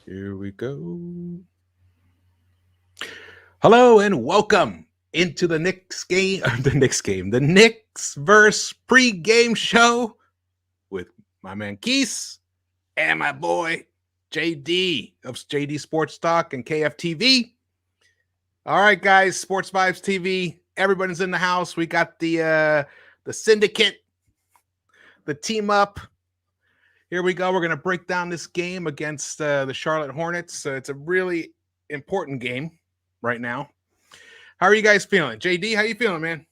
Here we go. Hello and welcome into the Knicks game, the Knicks-Verse pre-game show with my man Quis and my boy JD of JD Sports Talk and KFTV. All right, guys, Sports Vibes TV. Everybody's in the house. We got the syndicate, the team up. Here we go. We're going to break down this game against the Charlotte Hornets. It's a really important game right now. How are you guys feeling? JD, how you feeling, man?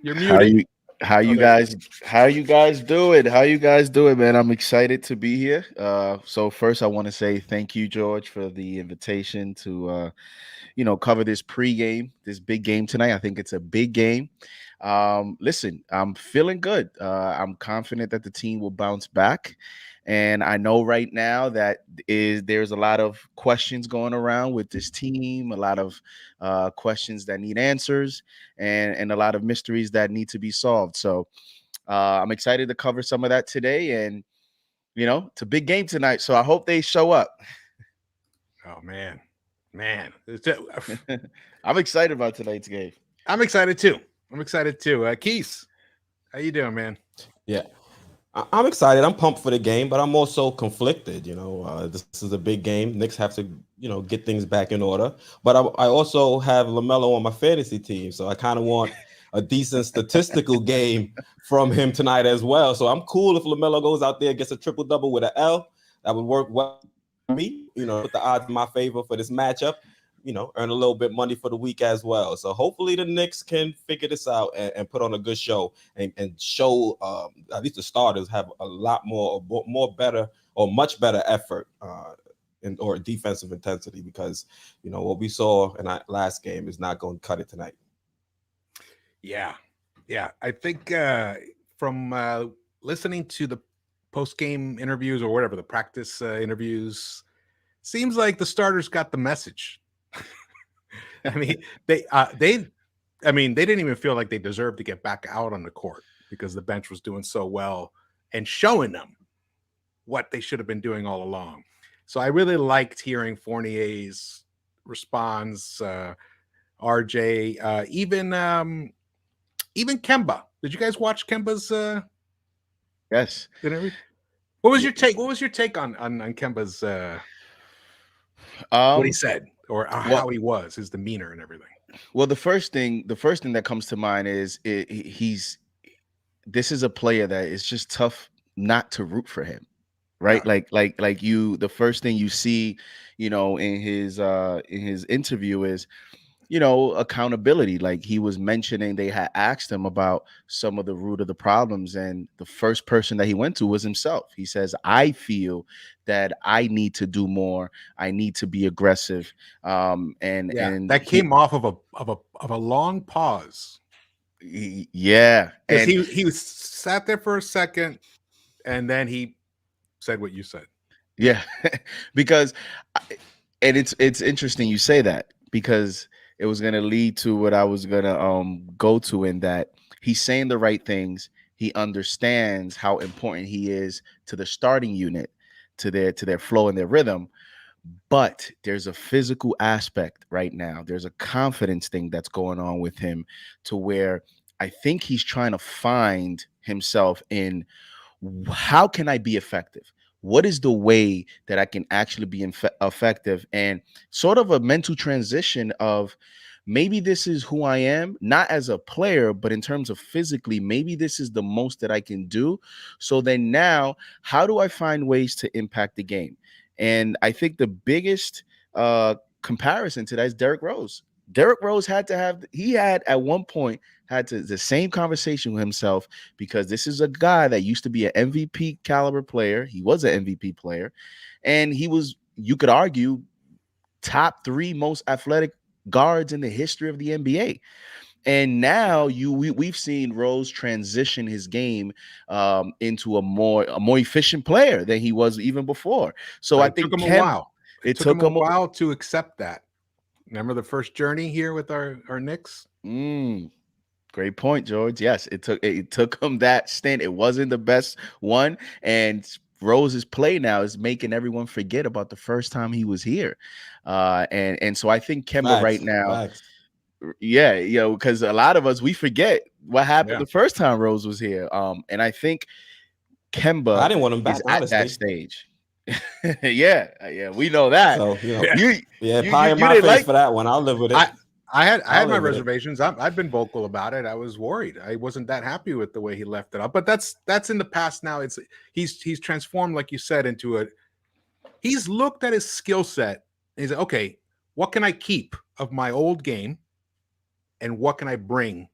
You're muted. How you guys doing? How you guys doing, man? I'm excited to be here. So first I want to say thank you, George, for the invitation to cover this pregame, this big game tonight. I think it's a big game. Listen, I'm feeling good. I'm confident that the team will bounce back. And I know right now that there's a lot of questions going around with this team, a lot of questions that need answers, and a lot of mysteries that need to be solved. So I'm excited to cover some of that today. And, it's a big game tonight. So I hope they show up. Oh, man. I'm excited about tonight's game. I'm excited too. Quis, how you doing, man? Yeah, I'm excited. I'm pumped for the game, but I'm also conflicted. This is a big game. Knicks have to, get things back in order. But I also have LaMelo on my fantasy team, so I kind of want a decent statistical game from him tonight as well. So I'm cool if LaMelo goes out there, gets a triple-double with an L. That would work well for me, put the odds in my favor for this matchup. Earn a little bit money for the week as well. So hopefully the Knicks can figure this out and put on a good show and show at least the starters have a lot more better or much better effort or defensive intensity, because what we saw in that last game is not going to cut it tonight. Yeah. I think from listening to the post-game interviews or whatever, the practice interviews, seems like the starters got the message. I mean, they didn't even feel like they deserved to get back out on the court because the bench was doing so well and showing them what they should have been doing all along. So I really liked hearing Fournier's response, RJ, even Kemba. Did you guys watch Kemba's Yes. interview? What was your take? What was your take on Kemba's what he said or how he was, his demeanor and everything? Well, the first thing that comes to mind is this is a player that is just tough not to root for him, right? Yeah. Like the first thing you see, in his interview is, accountability. Like he was mentioning, they had asked him about some of the root of the problems, and the first person that he went to was himself. He says, I feel that I need to do more. I need to be aggressive. And that came off of a long pause. Yeah. And he was sat there for a second and then he said what you said. Yeah. Because and it's interesting you say that, because it was going to lead to what I was going to go to, in that he's saying the right things. He understands how important he is to the starting unit, to their flow and their rhythm. But there's a physical aspect right now. There's a confidence thing that's going on with him, to where I think he's trying to find himself in, how can I be effective? What is the way that I can actually be effective? And sort of a mental transition of, maybe this is who I am, not as a player, but in terms of physically, maybe this is the most that I can do. So then now, how do I find ways to impact the game? And I think the biggest comparison to that is Derrick Rose. Derrick Rose had at one point the same conversation with himself, because this is a guy that used to be an MVP caliber player. He was an MVP player, and he was, you could argue, top 3 most athletic guards in the history of the NBA. And now we've seen Rose transition his game into a more efficient player than he was even before. So I think it took him a while. It took him a while to accept that. Remember the first journey here with our Knicks? Great point, George. Yes, it took him that stint. It wasn't the best one, and Rose's play now is making everyone forget about the first time he was here. And so I think Kemba right now, yeah, because a lot of us, we forget what happened the first time Rose was here. And I think Kemba I didn't want him back, is honestly. at that stage. yeah, we know that. So you pie in my didn't face like for that one. I'll live with it. I had my reservations. I've been vocal about it. I was worried. I wasn't that happy with the way he left it up. But that's in the past now. He's transformed, like you said, into a. He's looked at his skill set. And he's like, okay, what can I keep of my old game, and what can I bring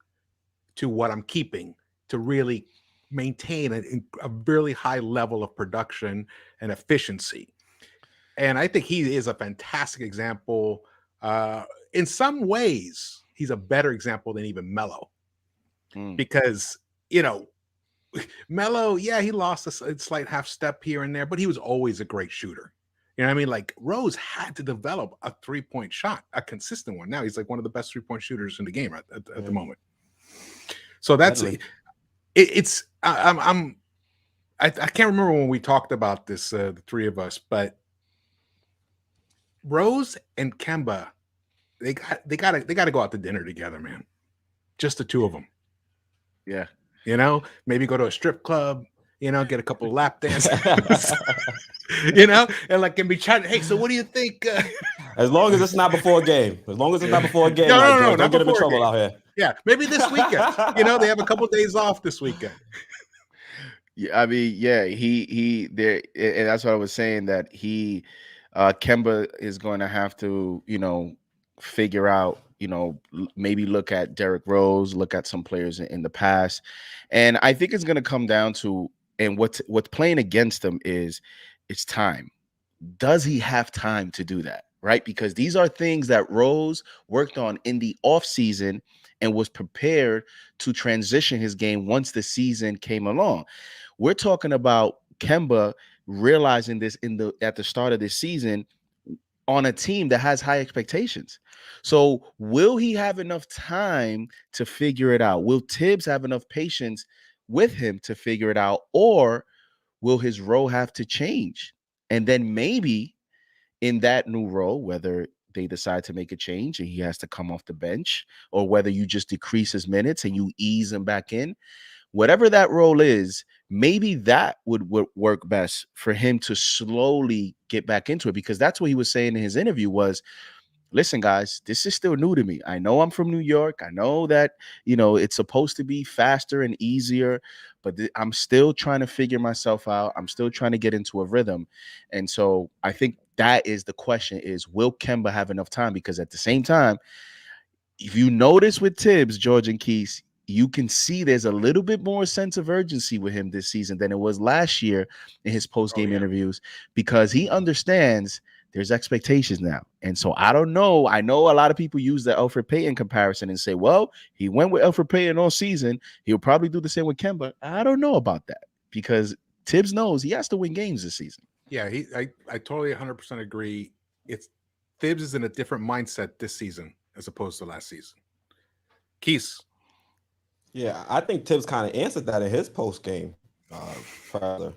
to what I'm keeping to really maintain a really high level of production and efficiency. And I think he is a fantastic example. In some ways, he's a better example than even Melo, because Melo, he lost a slight half step here and there, but he was always a great shooter. You know what I mean? Like Rose had to develop a 3-point shot, a consistent one. Now he's like one of the best 3-point shooters in the game at the moment. So that's it's. I can't remember when we talked about this, the three of us, but Rose and Kemba, they got to go out to dinner together, man. Just the two of them. Yeah. Maybe go to a strip club, get a couple of lap dances, and like can be chatting. Hey, so what do you think? As long as it's not before a game. As long as it's not before a game. No, don't get him in trouble out here. Yeah, maybe this weekend. They have a couple of days off this weekend. Yeah, I mean, he there, and that's what I was saying, that Kemba is going to have to, figure out, maybe look at Derrick Rose, look at some players in the past, and I think it's going to come down to, and what's playing against him is it's time. Does he have time to do that? Right, because these are things that Rose worked on in the offseason and was prepared to transition his game once the season came along. We're talking about Kemba realizing this at the start of this season on a team that has high expectations. So will he have enough time to figure it out? Will Tibbs have enough patience with him to figure it out? Or will his role have to change? And then maybe in that new role, whether they decide to make a change and he has to come off the bench, or whether you just decrease his minutes and you ease him back in, whatever that role is, maybe that would work best for him to slowly get back into it, because that's what he was saying in his interview was, listen, guys, this is still new to me. I know I'm from New York. I know that, it's supposed to be faster and easier, but I'm still trying to figure myself out. I'm still trying to get into a rhythm. And so I think that is the question, is will Kemba have enough time? Because at the same time, if you notice with Tibbs, George and Quis, you can see there's a little bit more sense of urgency with him this season than it was last year in his post-game interviews, because he understands there's expectations now. And so I don't know. I know a lot of people use the Elfrid Payton comparison and say, well, he went with Elfrid Payton all season. He'll probably do the same with Kemba. I don't know about that, because Tibbs knows he has to win games this season. Yeah, I totally 100% agree. Tibbs is in a different mindset this season as opposed to last season. Quis. Yeah, I think Tibbs kind of answered that in his post game. Further,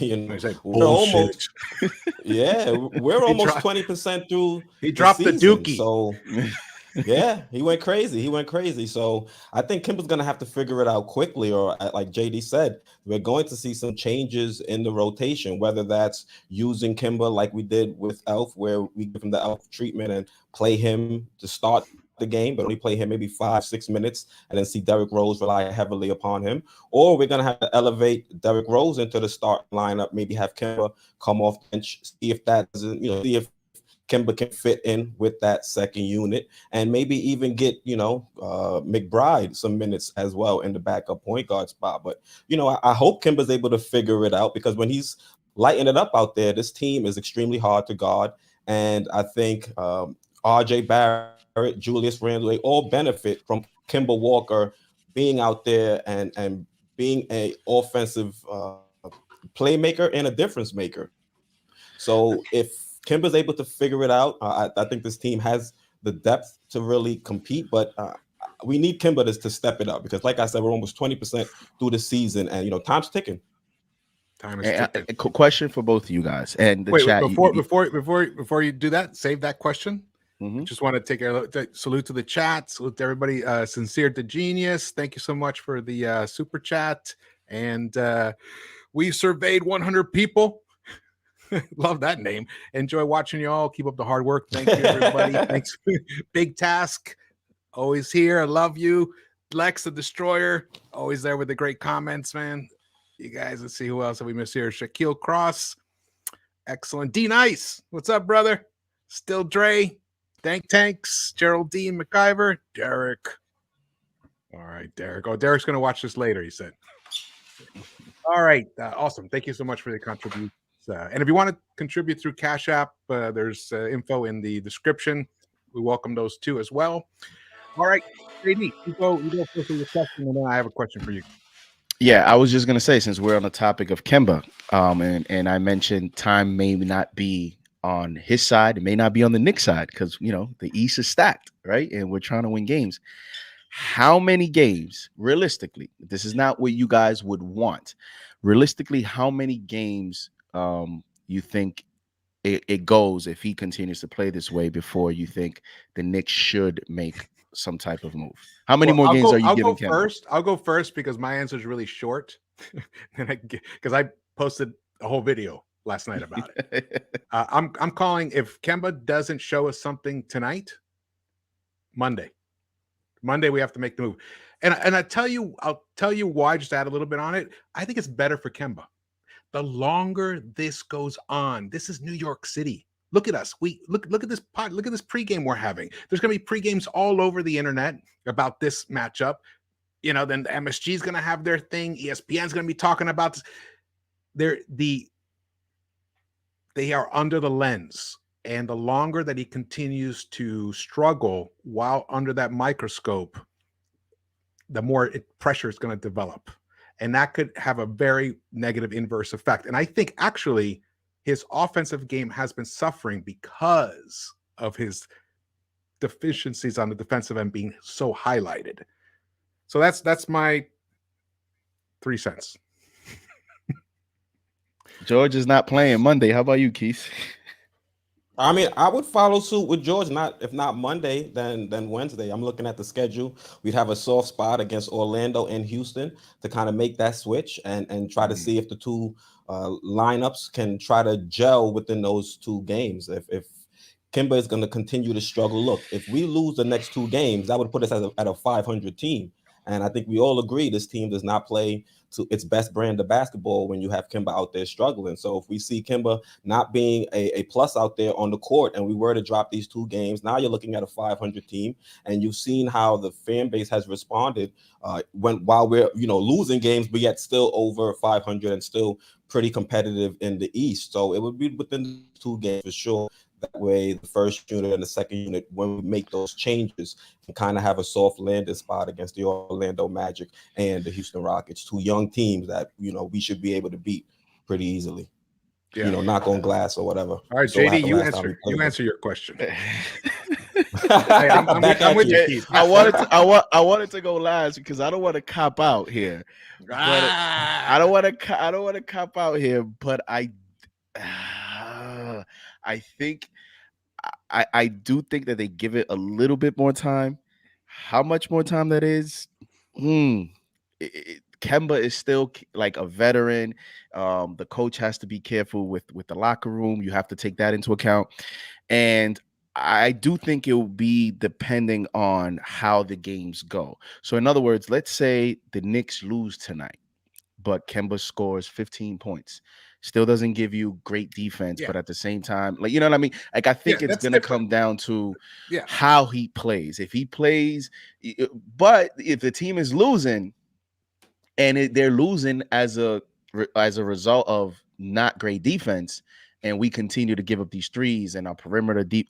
we're almost 20% through. He dropped the dookie. So yeah, he went crazy. So I think Kemba's gonna have to figure it out quickly, or like JD said, we're going to see some changes in the rotation, whether that's using Kemba like we did with Elf, where we give him the Elf treatment and play him to start the game, but only play him maybe 5-6 minutes, and then see Derrick Rose rely heavily upon him. Or we're gonna have to elevate Derrick Rose into the start lineup, maybe have Kemba come off bench, see if that doesn't, see if Kemba can fit in with that second unit, and maybe even get McBride some minutes as well in the backup point guard spot. But I hope Kemba's able to figure it out, because when he's lighting it up out there, this team is extremely hard to guard, and I think RJ Barrett, Julius Randle, they all benefit from Kemba Walker being out there and being a offensive playmaker and a difference maker. So if Kemba's able to figure it out, I think this team has the depth to really compete, but we need Kemba to step it up, because like I said, we're almost 20% through the season, and time's ticking. Time is ticking. A question for both of you guys and the Wait, chat. before you do that, save that question. Mhm. Just want to take a salute to the chat. Salute to everybody. Sincere to Genius. Thank you so much for the super chat. And we surveyed 100 people. Love that name. Enjoy watching you all. Keep up the hard work. Thank you, everybody. Thanks. Big task. Always here. I love you. Lex the Destroyer. Always there with the great comments, man. You guys, let's see who else have we missed here. Shaquille Cross. Excellent. D Nice. What's up, brother? Still Dre. Tanks. Geraldine McIver. Derek. All right, Derek. Oh, Derek's going to watch this later, he said. All right. Awesome. Thank you so much for the contributions. And if you want to contribute through Cash App, there's info in the description. We welcome those too as well. All right, JD, you go first with your question, and then I have a question for you. Yeah, I was just gonna say, since we're on the topic of Kemba, and I mentioned time may not be on his side, it may not be on the Knicks side, because the East is stacked, right? And we're trying to win games. How many games, realistically, this is not what you guys would want. Realistically, how many games you think it goes if he continues to play this way before you think the Knicks should make some type of move? How many more games are you giving Kemba? I'll go first because my answer is really short, because I posted a whole video last night about it. I'm calling, if Kemba doesn't show us something tonight, Monday we have to make the move. And I'll tell you why. Just add a little bit on it. I think it's better for Kemba. The longer this goes on, this is New York City. Look at us. Look at this pod. Look at this pregame we're having. There's going to be pregames all over the internet about this matchup. Then the MSG is going to have their thing. ESPN's going to be talking about this. They are under the lens, and the longer that he continues to struggle while under that microscope, the more pressure is going to develop. And that could have a very negative inverse effect. And I think actually his offensive game has been suffering because of his deficiencies on the defensive end being so highlighted. So that's my 3 cents. George is not playing Monday. How about you, Keith? I mean, I would follow suit with George. If not Monday, then Wednesday. I'm looking at the schedule. We'd have a soft spot against Orlando and Houston to kind of make that switch and try to see if the two lineups can try to gel within those two games. If Kemba is going to continue to struggle, look, if we lose the next 2 games, that would put us at a 500 team. And I think we all agree this team does not play to its best brand of basketball when you have Kemba out there struggling. So if we see Kemba not being a plus out there on the court and we were to drop these 2 games, now you're looking at a 500 team. And you've seen how the fan base has responded while we're losing games, but yet still over 500 and still pretty competitive in the East. So it would be within 2 games for sure. That way, the first unit and the second unit, when we make those changes, can kind of have a soft landing spot against the Orlando Magic and the Houston Rockets, 2 young teams that we should be able to beat pretty easily. Yeah. Knock on glass or whatever. All right, JD, you answer your question. I'm with you, Keith. I wanted to go last because I don't want to cop out here. I don't want to cop out here, but I think I do think that they give it a little bit more time. How much more time that is? Kemba is still like a veteran. The coach has to be careful with the locker room. You have to take that into account. And I do think it will be depending on how the games go. So in other words, let's say the Knicks lose tonight, but Kemba scores 15 points. Still doesn't give you great defense, but at the same time, you know what I mean? Like, I think it's going to come down to how he plays. If he plays, but if the team is losing and they're losing as a result of not great defense, and we continue to give up these threes and our perimeter deep,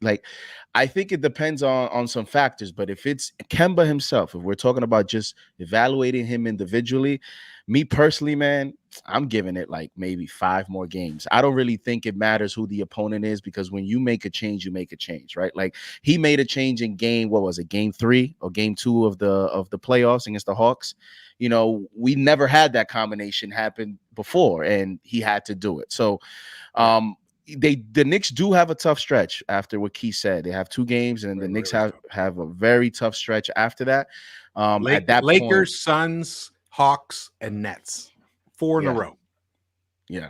I think it depends on some factors. But if it's Kemba himself, if we're talking about just evaluating him individually, Me personally, man, I'm giving it like maybe 5 more games. I don't really think it matters who the opponent is, because when you make a change, you make a change, right? Like he made a change in game, what was it, game 3 or game 2 of the playoffs against the Hawks. You know, we never had that combination happen before, and he had to do it. So the Knicks do have a tough stretch after what Quis said. They have 2 games, and the Knicks really have a very tough stretch after that. At that Lakers, point, Suns, Hawks, and Nets, 4 in a row. Yeah.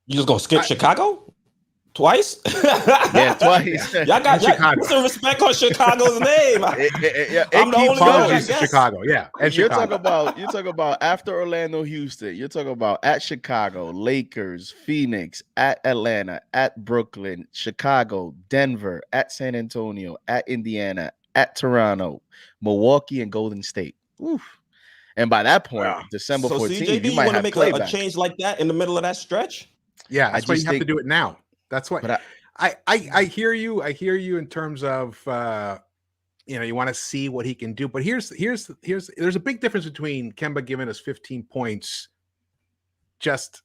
You just gonna skip Chicago twice? Yeah, twice. Y'all got some respect on Chicago's name. I'm the only one that Chicago. Yeah, and you talk about after Orlando, Houston. You're talking about at Chicago, Lakers, Phoenix, at Atlanta, at Brooklyn, Chicago, Denver, at San Antonio, at Indiana, at Toronto, Milwaukee, and Golden State. Oof. And by that point, December 14th, CJB, you want to make a change like that in the middle of that stretch? Yeah, that's why you have to do it now. That's why I hear you. I hear you in terms of you want to see what he can do. But here's there's a big difference between Kemba giving us 15 points just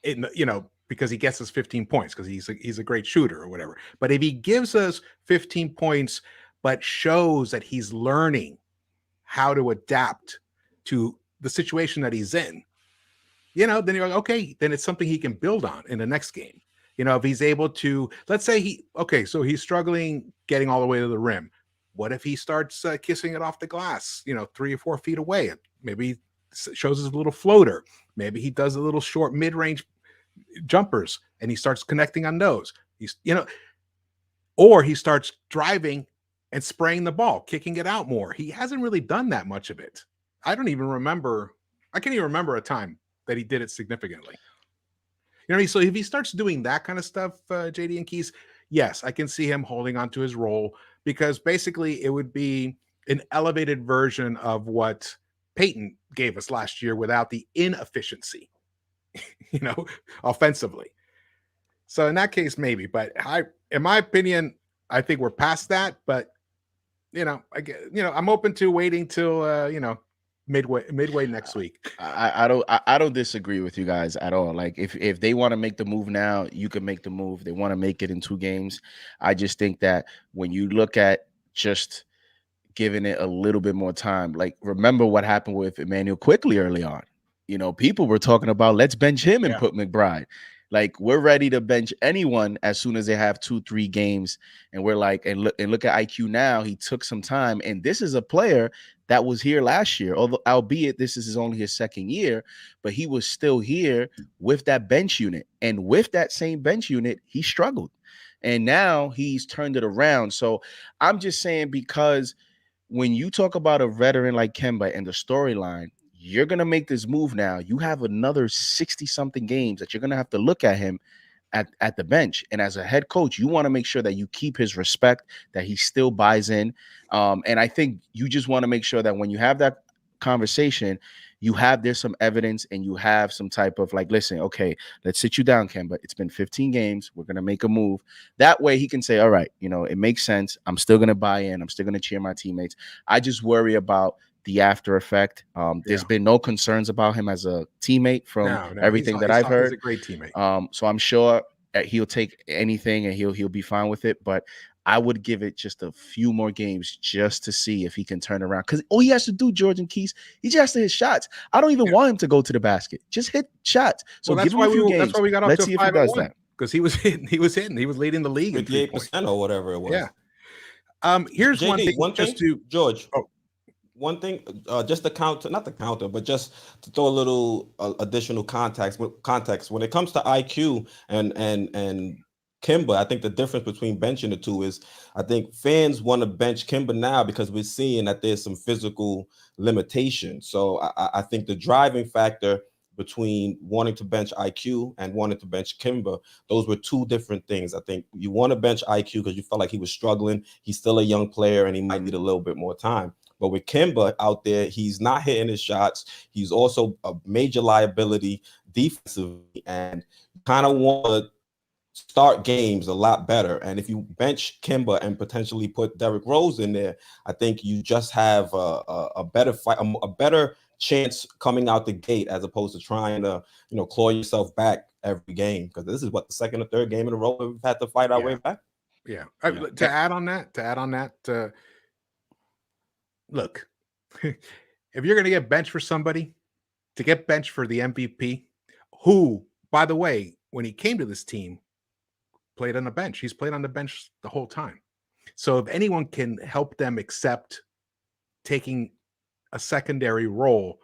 because he gets us 15 points because he's a great shooter or whatever. But if he gives us 15 points but shows that he's learning how to adapt to the situation that he's in, then you're like, okay, then it's something he can build on in the next game. If he's able to, let's say so he's struggling getting all the way to the rim. What if he starts kissing it off the glass, 3 or 4 feet away? Maybe he shows his little floater. Maybe he does a little short mid-range jumpers and he starts connecting on those. Or he starts driving and spraying the ball, kicking it out more. He hasn't really done that much of it. I can't even remember a time that he did it significantly. So if he starts doing that kind of stuff, JD and Quis, yes, I can see him holding on to his role, because basically it would be an elevated version of what Peyton gave us last year without the inefficiency, offensively. So in that case, maybe. But in my opinion, I think we're past that. But I'm open to waiting till midway next week. I don't disagree with you guys at all. Like if they want to make the move now, you can make the move. They want to make it in 2 games. I just think that when you look at just giving it a little bit more time, like remember what happened with Emmanuel Quickly early on. People were talking about let's bench him and put McBride. Like we're ready to bench anyone as soon as they have 2-3 games, and we're like, and look at IQ now. He took some time, and this is a player that was here last year, although albeit this is only his 2nd year, but he was still here with that bench unit, and with that same bench unit, he struggled, and now he's turned it around. So I'm just saying, because when you talk about a veteran like Kemba and the storyline, you're going to make this move now. You have another 60-something games that you're going to have to look at him at the bench. And as a head coach, you want to make sure that you keep his respect, that he still buys in. And I think you just want to make sure that when you have that conversation, there's some evidence and you have some type of like, listen, okay, let's sit you down, Kemba. It's been 15 games. We're going to make a move. That way he can say, all right, it makes sense. I'm still going to buy in. I'm still going to cheer my teammates. I just worry about the after effect. There's been no concerns about him as a teammate from everything that I've heard. He's a great teammate. So I'm sure he'll take anything and he'll be fine with it. But I would give it just a few more games just to see if he can turn around. Because all he has to do, George and Quis, he just has to hit shots. I don't even want him to go to the basket. Just hit shots. So give him a few games. That's why we got off Let's to see if he does that. Because he was hitting. He was leading the league 58% or whatever it was. Yeah. Here's JD, one thing. George. One thing, just to counter, not the counter, but just to throw a little additional context. When it comes to IQ and Kemba, I think the difference between benching the two is I think fans want to bench Kemba now because we're seeing that there's some physical limitations. So I think the driving factor between wanting to bench IQ and wanting to bench Kemba, those were 2 different things. I think you want to bench IQ because you felt like he was struggling. He's still a young player and he might need a little bit more time. But with Kemba out there, he's not hitting his shots. He's also a major liability defensively, and kind of want to start games a lot better. And if you bench Kemba and potentially put Derrick Rose in there, I think you just have a better fight, a better chance coming out the gate as opposed to trying to, claw yourself back every game, because this is what the second or third game in a row we've had to fight our way back. Yeah. To add on that, look, if you're going to get benched for somebody, to get benched for the MVP, who, by the way, when he came to this team, played on the bench. He's played on the bench the whole time. So if anyone can help them accept taking a secondary role,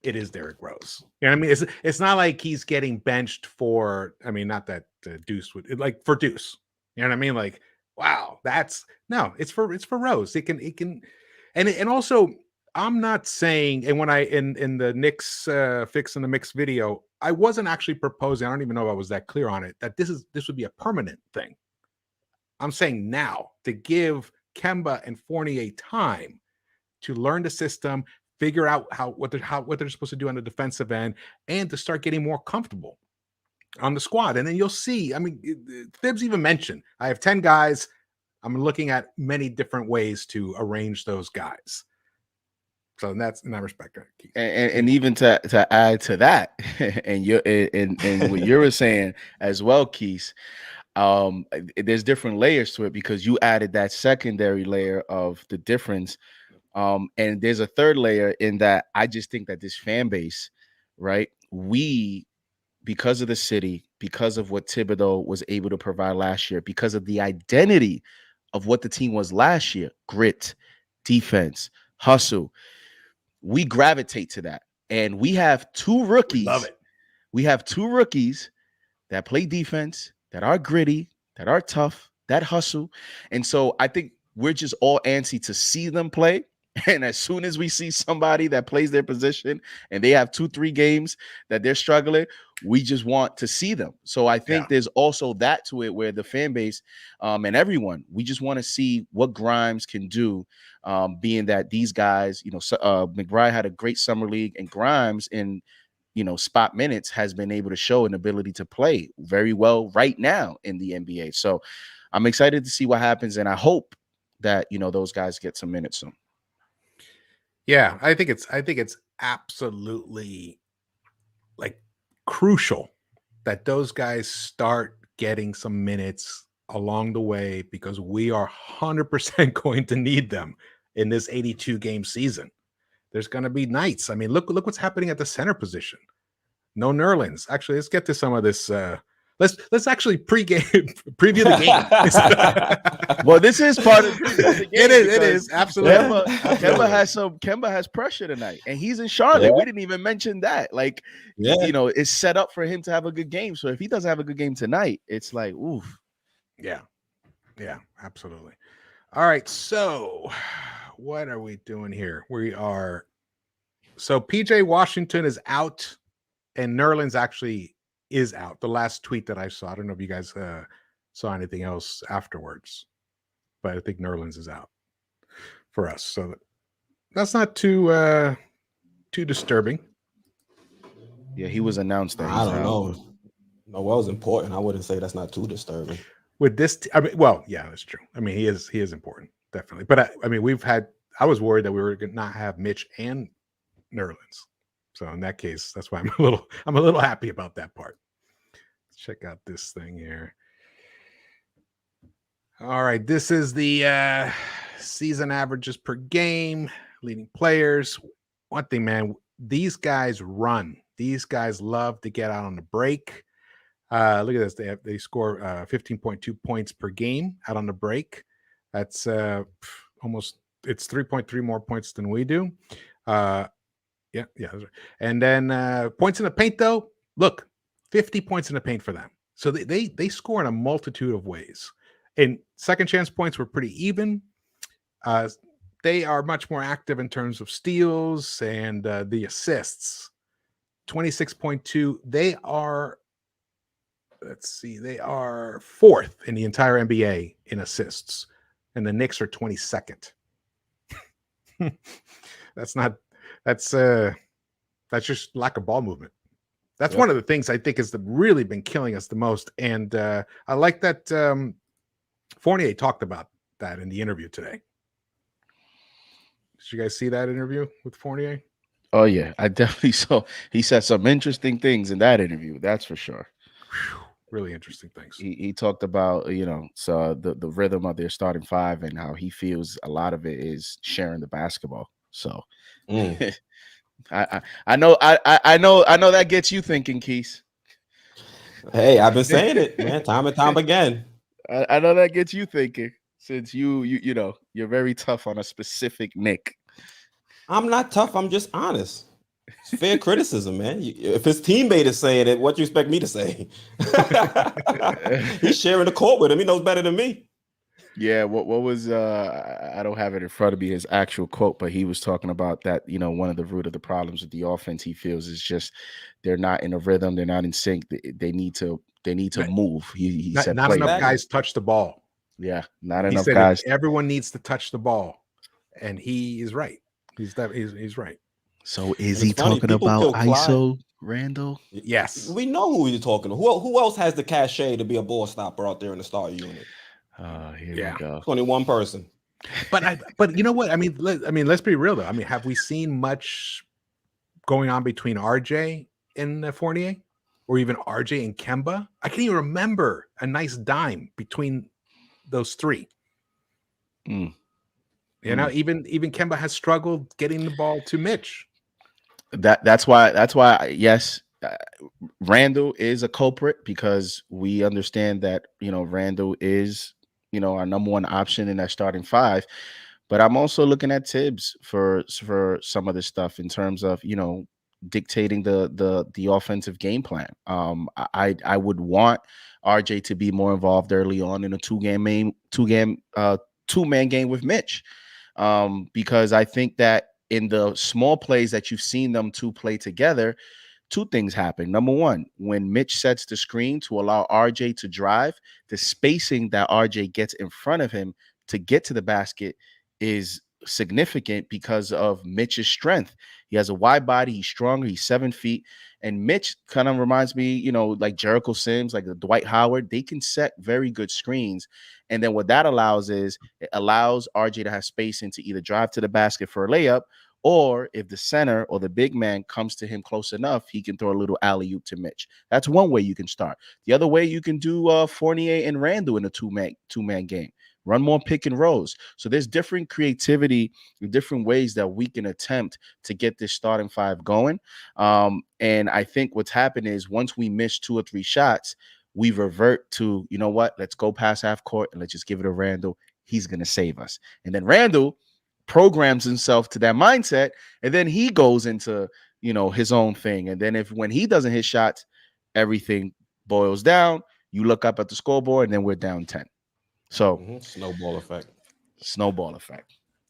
it is Derrick Rose. You know what I mean? It's not like he's getting benched for, I mean, not that Deuce would, like for Deuce. You know what I mean? Like, wow, it's for Rose. It can, and also I'm not saying, and when I in the Knicks Fix in the Mix video, I wasn't actually proposing, I don't even know if I was that clear on it, that this would be a permanent thing. I'm saying now to give Kemba and Fournier time to learn the system, figure out what they're supposed to do on the defensive end, and to start getting more comfortable on the squad. And then you'll see, I mean, Thibs even mentioned, I have 10 guys. I'm looking at many different ways to arrange those guys. So that's in that respect. And even to add to that, and what you were saying as well, Quis, there's different layers to it, because you added that secondary layer of the difference. And there's a third layer in that I just think that this fan base, right? Because of the city, because of what Thibodeau was able to provide last year, because of the identity of what the team was last year, grit, defense, hustle, we gravitate to that. And we have two rookies. Love it. We have two rookies that play defense, that are gritty, that are tough, that hustle. And so I think we're just all antsy to see them play. And as soon as we see somebody that plays their position and they have 2-3 games that they're struggling, we just want to see them. So I think there's also that to it, where the fan base and everyone, we just want to see what Grimes can do, being that these guys, McBride had a great summer league, and Grimes in, spot minutes has been able to show an ability to play very well right now in the NBA. So I'm excited to see what happens. And I hope that, those guys get some minutes soon. Yeah, I think it's absolutely like crucial that those guys start getting some minutes along the way, because we are 100% going to need them in this 82 game season. There's going to be nights. I mean, look what's happening at the center position. No Nerlens. Actually, let's get to some of this. Let's actually preview the game. Well, this is part of the game. It is absolutely. Kemba has pressure tonight, and he's in Charlotte. We didn't even mention that. Like, it's set up for him to have a good game. So if he doesn't have a good game tonight, it's like, oof. Yeah, absolutely. All right, so what are we doing here? So PJ Washington is out, and Nerlens actually is out. The last tweet that I saw, I don't know if you guys saw anything else afterwards, but I think Nerlens is out for us. So that's not too disturbing. Yeah, he was announced that. I don't know. Noel's important. I wouldn't say that's not too disturbing. With this, that's true. I mean, he is important, definitely. But I was worried that we were going to not have Mitch and Nerlens. So in that case, that's why I'm a little happy about that part. Let's check out this thing here. All right, this is the season averages per game, leading players. One thing, man, these guys run. These guys love to get out on the break. Look at this. They score 15.2 points per game out on the break. That's almost, it's 3.3 more points than we do. Yeah. And then points in the paint, though. Look, 50 points in the paint for them. So they score in a multitude of ways. And second chance points were pretty even. They are much more active in terms of steals and the assists. 26.2. They are, they are fourth in the entire NBA in assists, and the Knicks are 22nd. That's just lack of ball movement. That's one of the things I think has really been killing us the most. And I like that Fournier talked about that in the interview today. Did you guys see that interview with Fournier? Oh yeah, I definitely saw. He said some interesting things in that interview. That's for sure. Whew, really interesting things. He talked about so the rhythm of their starting five and how he feels a lot of it is sharing the basketball. So Mm. I know that gets you thinking, Keys. Hey, I've been saying it, man, time and time again. I know that gets you thinking since you're very tough on a specific Nick. I'm not tough. I'm just honest. It's fair criticism, man. If his teammate is saying it, what do you expect me to say? He's sharing the court with him. He knows better than me. Yeah, what was I don't have it in front of me his actual quote, but he was talking about that, one of the root of the problems with the offense he feels is just they're not in a rhythm, they're not in sync. They need to Not, move. He not, said not play enough more. guys touch the ball. Yeah, not He enough said guys. everyone needs to touch the ball, and he is right. He's right. So is And he it's funny, talking people about kill Clyde. ISO Randall? Yes. We know who he's talking to. Who else has the cachet to be a ball stopper out there in the star unit? Here Yeah. we go. It's only one person. But you know what? I mean, let's be real though. I mean, have we seen much going on between RJ and Fournier, or even RJ and Kemba? I can't even remember a nice dime between those three. Mm. You know, even Kemba has struggled getting the ball to Mitch. That's why yes, Randall is a culprit because we understand that Randall is our number one option in that starting five. But I'm also looking at Tibbs for some of this stuff in terms of dictating the offensive game plan. I would want RJ to be more involved early on in a two-man game with Mitch, because I think that in the small plays that you've seen them two play together, two things happen. Number one, when Mitch sets the screen to allow RJ to drive, the spacing that RJ gets in front of him to get to the basket is significant because of Mitch's strength. He has a wide body, he's stronger, he's 7 feet. And Mitch kind of reminds me, like Jericho Sims, like the Dwight Howard. They can set very good screens. And then what that allows is it allows RJ to have spacing to either drive to the basket for a layup, or if the center or the big man comes to him close enough, he can throw a little alley-oop to Mitch. That's one way you can start. The other way you can do Fournier and Randall in a two-man game. Run more pick and rolls. So there's different creativity and different ways that we can attempt to get this starting five going. And I think what's happened is once we miss 2 or 3 shots, we revert to, you know what, let's go past half court and let's just give it to Randall. He's going to save us. And then Randall programs himself to that mindset, and then he goes into his own thing. And then when he doesn't hit shots, everything boils down. You look up at the scoreboard, and then we're down 10. So Snowball effect.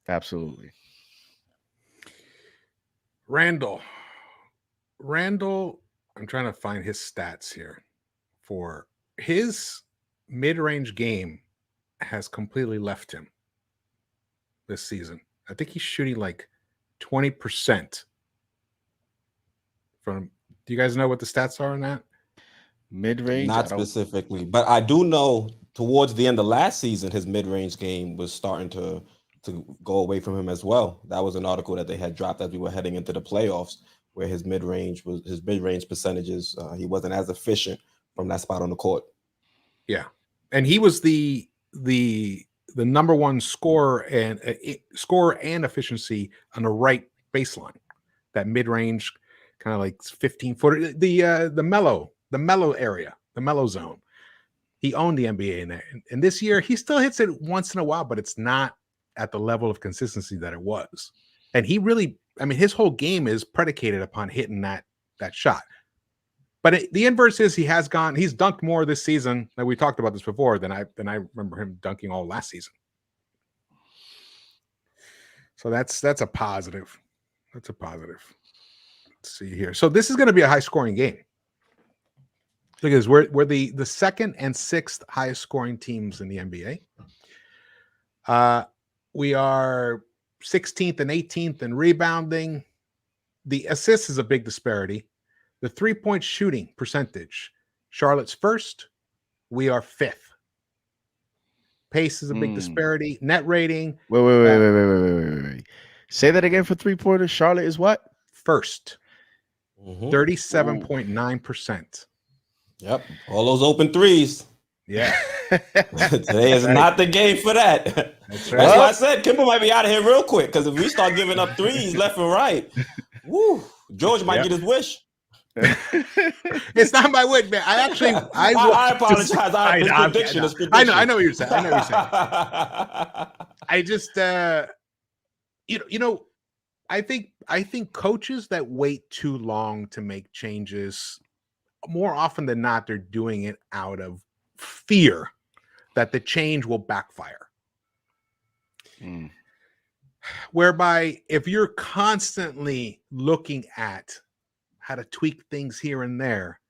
Absolutely. Randall, I'm trying to find his stats here. For his mid-range game has completely left him this season. I think he's shooting like 20% from. Do you guys know what the stats are on that? Mid-range? Not specifically, but I do know towards the end of last season, his mid-range game was starting to go away from him as well. That was an article that they had dropped as we were heading into the playoffs, where his mid-range percentages, he wasn't as efficient from that spot on the court. Yeah, and he was the number one scorer and efficiency on the right baseline. That mid-range, kind of like 15-footer, the mellow area, the mellow zone. He owned the NBA in that. And this year, he still hits it once in a while, but it's not at the level of consistency that it was. And he really, his whole game is predicated upon hitting that shot. But the inverse is he's dunked more this season. Like we talked about this before than I remember him dunking all last season. So that's a positive. That's a positive. Let's see here. So this is going to be a high scoring game. Look at this. We're the second and sixth highest scoring teams in the NBA. We are 16th and 18th in rebounding. The assists is a big disparity. The 3-point shooting percentage, Charlotte's first. We are fifth. Pace is a big disparity. Net rating. Wait. Say that again for 3-pointers. Charlotte is what? first, Mhm. 37.9%. Yep. All those open threes. Yeah, Today is right. not the game for that. That's That's right. why I said Kemba might be out of here real quick. Because if we start giving up threes left and right, woo, George might Yep. get his wish. It's not my word, man. I apologize. His prediction. His prediction. I know what you're saying. I know what you're saying. I just, I think coaches that wait too long to make changes, more often than not, they're doing it out of fear that the change will backfire. Mm. Whereby, if you're constantly looking at how to tweak things here and there,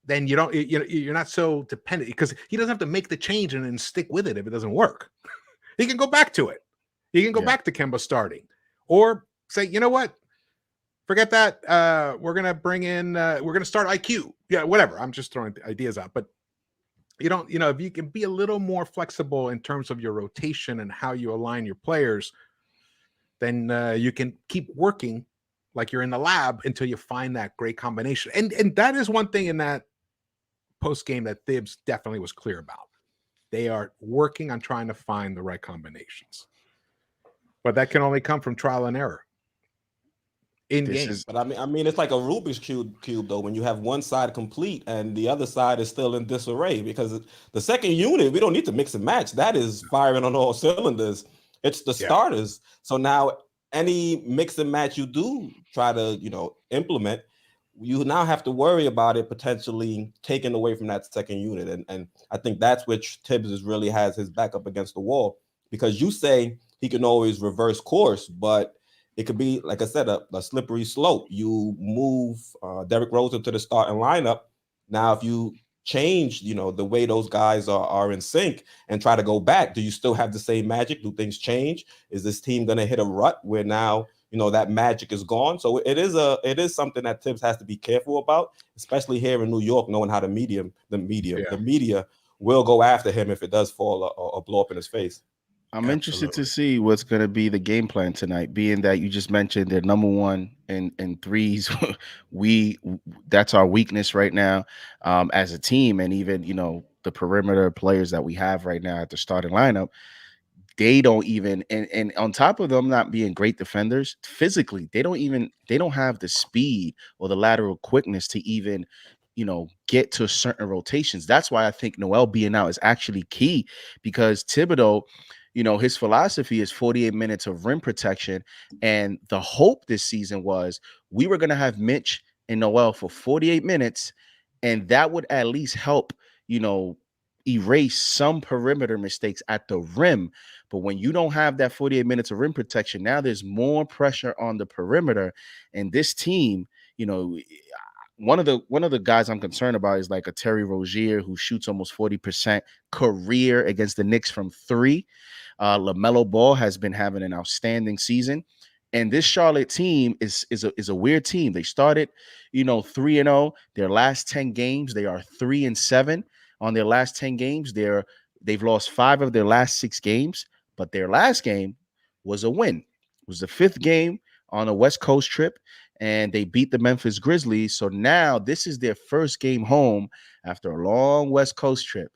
then you're not so dependent, because he doesn't have to make the change and then stick with it if it doesn't work. He can go back to it. He can go back to Kemba starting, or say, you know what, forget that. We're gonna bring in. We're gonna start IQ. Yeah, whatever. I'm just throwing ideas out, but if you can be a little more flexible in terms of your rotation and how you align your players, then you can keep working like you're in the lab until you find that great combination. And that is one thing in that post game that Thibs definitely was clear about. They are working on trying to find the right combinations, but that can only come from trial and error in game. But I mean, it's like a Rubik's cube though. When you have one side complete and the other side is still in disarray, because the second unit, we don't need to mix and match. That is firing on all cylinders. It's the starters. So now any mix and match you do try to implement, you now have to worry about it potentially taken away from that second unit. And I think that's which Tibbs really has his back up against the wall, because you say he can always reverse course, but it could be, like I said, a slippery slope. You move Derrick Rose into the starting lineup. Now, if you change, the way those guys are in sync and try to go back, do you still have the same magic? Do things change? Is this team going to hit a rut where now that magic is gone? So it is something that Tibbs has to be careful about, especially here in New York, knowing how the media will go after him if it does fall or blow up in his face. I'm interested to see what's going to be the game plan tonight, being that you just mentioned they're number one in threes. That's our weakness right now as a team. And even, the perimeter players that we have right now at the starting lineup, they don't even, and on top of them not being great defenders, physically, they don't have the speed or the lateral quickness to even, get to certain rotations. That's why I think Noel being out is actually key, because Thibodeau, his philosophy is 48 minutes of rim protection. And the hope this season was we were going to have Mitch and Noel for 48 minutes. And that would at least help, erase some perimeter mistakes at the rim. But when you don't have that 48 minutes of rim protection, now there's more pressure on the perimeter. And this team, one of the guys I'm concerned about is like a Terry Rozier, who shoots almost 40% career against the Knicks from three. LaMelo Ball has been having an outstanding season. And this Charlotte team is a weird team. They started, 3-0. Their last 10 games, they are 3-7. On their last 10 games, they've lost 5 of their last 6 games, but their last game was a win. It was the 5th game on a West Coast trip, and they beat the Memphis Grizzlies. So now this is their first game home after a long West Coast trip.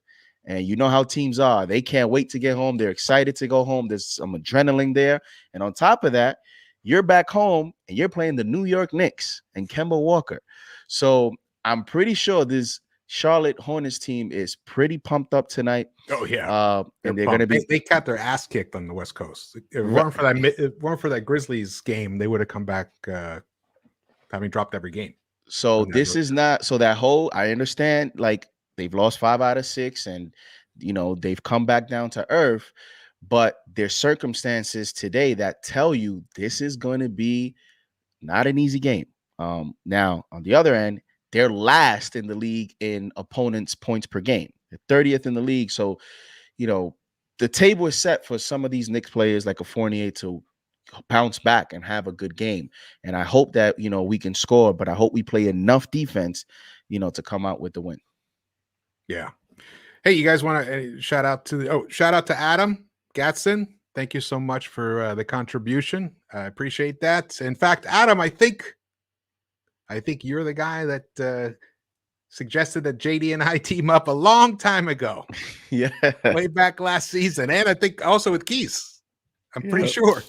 And you know how teams are. They can't wait to get home. They're excited to go home. There's some adrenaline there. And on top of that, you're back home and you're playing the New York Knicks and Kemba Walker. So I'm pretty sure this Charlotte Hornets team is pretty pumped up tonight. Oh yeah, and they're going to be. They got their ass kicked on the West Coast. If it weren't for that Grizzlies game, they would have come back having dropped every game. So this is not so that whole. I understand, like, they've lost 5 out of 6, and they've come back down to earth. But there's circumstances today that tell you this is going to be not an easy game. Now, on the other end, they're last in the league in opponents' points per game. They're 30th in the league. So, the table is set for some of these Knicks players like a Fournier to bounce back and have a good game. And I hope that, we can score, but I hope we play enough defense, to come out with the win. Yeah. Hey, you guys want to shout out to Adam Gatson? Thank you so much for the contribution. I appreciate that. In fact, Adam, I think you're the guy that suggested that JD and I team up a long time ago, Yeah. way back last season, and I think also with Quis. I'm pretty Yeah. sure.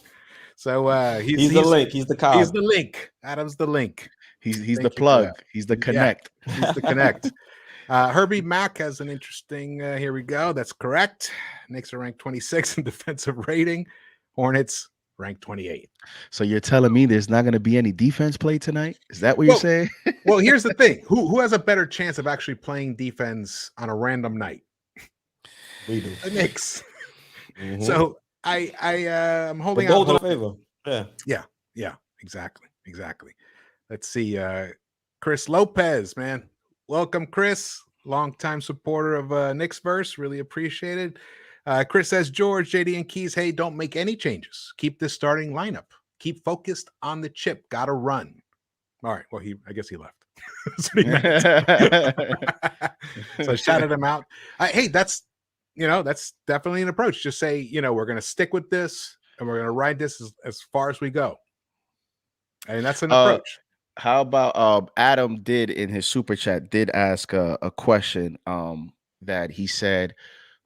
So He's the link. He's the cog. He's the link. Adam's the link. He's Thank the you for plug. that. He's the Yeah. connect. He's the connect. Herbie Mack has an interesting. Here we go. That's correct. Knicks are ranked 26 in defensive rating. Hornets ranked 28. So you're telling me there's not going to be any defense play tonight? Is that what you're saying? Well, here's the thing. Who has a better chance of actually playing defense on a random night? We do. The Knicks. Mhm. So I'm the holding goals in out. favor. Yeah. Yeah, exactly. Let's see. Chris Lopez, man. Welcome, Chris. Longtime supporter of Knicks-Verse. Really appreciate it. Chris says, George, JD, and Quis, hey, don't make any changes. Keep this starting lineup. Keep focused on the chip. Gotta run. All right. Well, I guess he left. That's what he meant. So I shouted him out. Hey, that's definitely an approach. Just say, we're going to stick with this and we're going to ride this as far as we go. And that's an approach. How about Adam did in his super chat did ask a question that he said,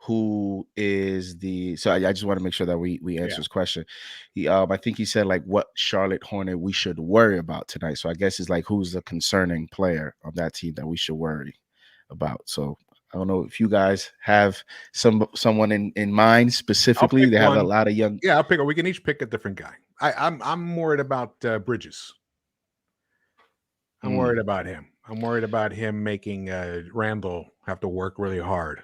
who is the so I just want to make sure that we answer his question. He I think he said like what Charlotte Hornet we should worry about tonight. So I guess it's like who's the concerning player of that team that we should worry about. So I don't know if you guys have someone in mind specifically. They have a lot of young. Yeah, I'll pick. We can each pick a different guy. I'm worried about Bridges. I'm worried about him. I'm worried about him making Randall have to work really hard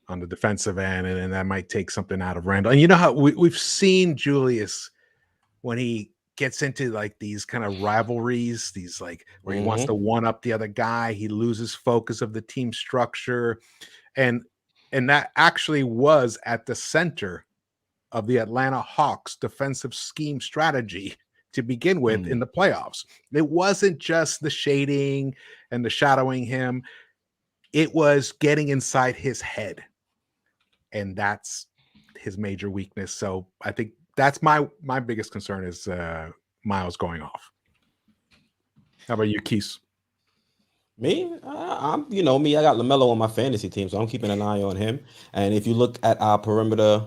on the defensive end, and that might take something out of Randall. And you know how we've seen Julius when he gets into like these kind of rivalries, these like where he wants to one up the other guy, he loses focus of the team structure, and that actually was at the center of the Atlanta Hawks defensive scheme strategy to begin with in the playoffs. It wasn't just the shading and the shadowing him. It was getting inside his head. And that's his major weakness. So I think that's my biggest concern is Miles going off. How about you, Quis? Me, I'm me. I got LaMelo on my fantasy team, so I'm keeping an eye on him. And if you look at our perimeter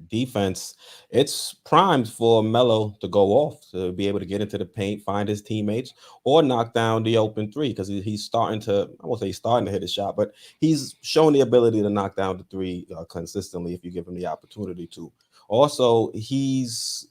defense, it's primed for Melo to go off, to be able to get into the paint, find his teammates, or knock down the open three, because he's starting to. I won't say he's starting to hit his shot, but he's shown the ability to knock down the three consistently if you give him the opportunity to. Also, he's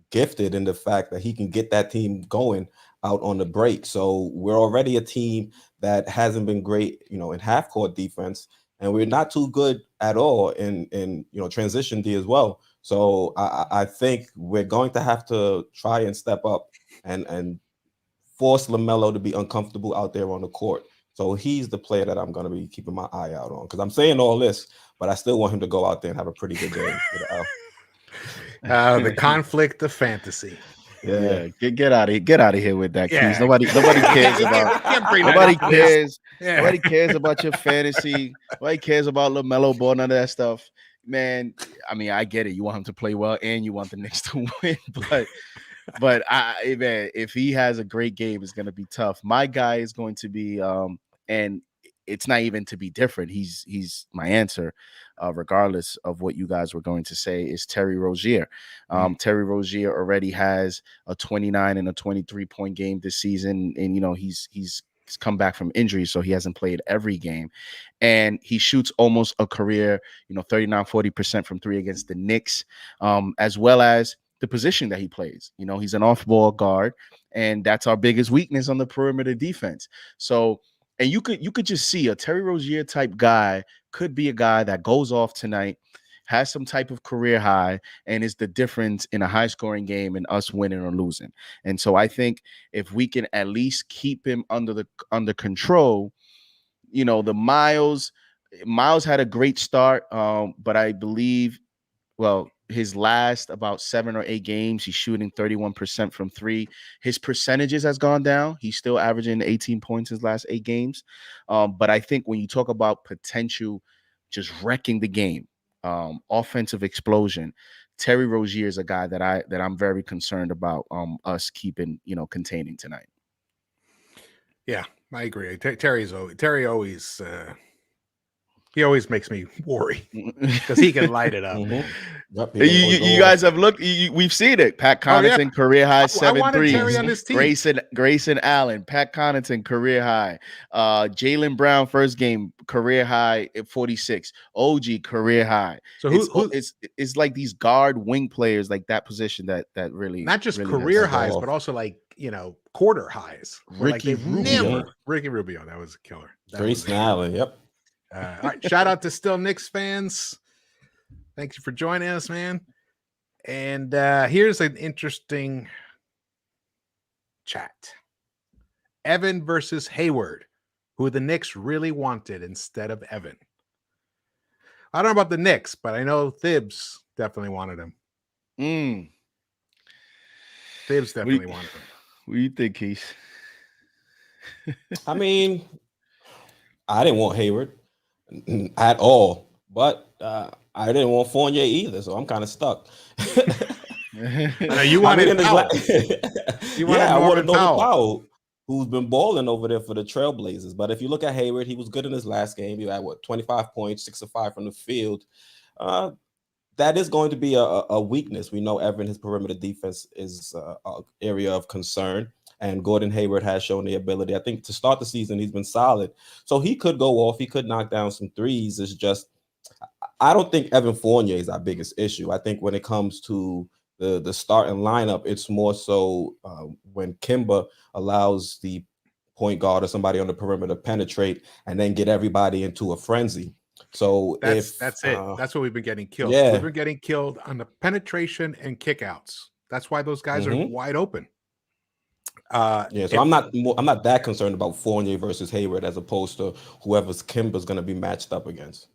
gifted in the fact that he can get that team going out on the break. So we're already a team that hasn't been great, in half court defense, and we're not too good at all in transition D as well. So I think we're going to have to try and step up and force LaMelo to be uncomfortable out there on the court. So he's the player that I'm going to be keeping my eye out on, because I'm saying all this, but I still want him to go out there and have a pretty good game. The conflict of fantasy. Yeah, get out of here with that, Quis. Nobody cares about. Nobody cares about your fantasy. Nobody cares about LaMelo Ball. None of that stuff, man. I mean, I get it. You want him to play well, and you want the Knicks to win. But man, if he has a great game, it's going to be tough. My guy is going to be, and it's not even to be different. He's my answer, regardless of what you guys were going to say, is Terry Rozier. Terry Rozier already has a 29 and a 23-point game this season, and he's come back from injury, so he hasn't played every game, and he shoots almost a career 39-40% from three against the Knicks, as well as the position that he plays. He's an off-ball guard, and that's our biggest weakness on the perimeter defense. So. And you could just see a Terry Rozier type guy could be a guy that goes off tonight, has some type of career high, and is the difference in a high scoring game and us winning or losing. And so I think if we can at least keep him under control, the Miles had a great start, but I believe, his last about 7 or 8 games, he's shooting 31% from three. His percentages has gone down. He's still averaging 18 points his last 8 games. But I think when you talk about potential just wrecking the game, offensive explosion. Terry Rozier is a guy that I'm very concerned about us keeping, containing tonight. Yeah, I agree. Terry always he always makes me worry because he can light it up. Mm-hmm. Yep, You guys have looked. We've seen it. Pat Connaughton, career high 7 wanted threes. Terry on this team. Grayson Allen, Pat Connaughton, career high. Jaylen Brown, first game, career high at 46. OG, career high. So it's like these guard wing players, like that position that really not just really career highs, but also like quarter highs. Ricky Rubio. Ricky Rubio, that was a killer. Grayson Allen, yep. All right, shout out to still Knicks fans. Thank you for joining us, man. And here's an interesting chat. Evan versus Hayward, who the Knicks really wanted instead of Evan. I don't know about the Knicks, but I know Thibs definitely wanted him. Thibs definitely wanted him. What do you think, Quis? I mean, I didn't want Hayward at all, but I didn't want Fournier either, so I'm kind of stuck. You wanted Powell. I wanted Norman Powell, who's been balling over there for the Trailblazers. But if you look at Hayward, he was good in his last game. He had 25 points, 6 of 5 from the field. That is going to be a weakness. We know Evan, his perimeter defense is an area of concern. And Gordon Hayward has shown the ability. I think to start the season, he's been solid. So he could go off. He could knock down some threes. It's just, I don't think Evan Fournier is our biggest issue. I think when it comes to the starting lineup, it's more so when Kemba allows the point guard or somebody on the perimeter to penetrate and then get everybody into a frenzy. So that's it. That's what we've been getting killed. Yeah. We've been getting killed on the penetration and kickouts. That's why those guys are wide open. So I'm not that concerned about Fournier versus Hayward as opposed to whoever's Kemba's going to be matched up against.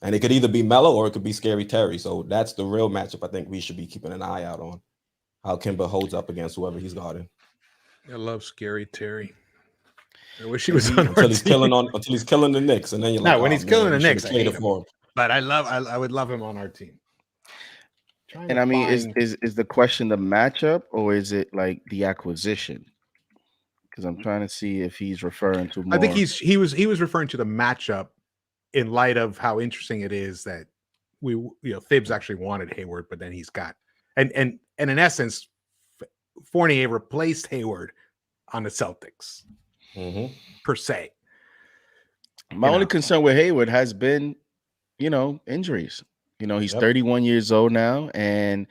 And it could either be Melo or it could be Scary Terry. So that's the real matchup I think we should be keeping an eye out on, how Kemba holds up against whoever he's guarding. I love Scary Terry. I wish he was on until he's killing the Knicks, and then you're like, when he's killing the Knicks, I hate him. For him. But I would love him on our team. And I mean, is the question the matchup or is it like the acquisition? Because I'm trying to see if he's referring to more. I think he was referring to the matchup in light of how interesting it is that Thibs actually wanted Hayward, but then he's got and in essence, Fournier replaced Hayward on the Celtics per se. My only concern with Hayward has been, injuries. He's 31 years old now, and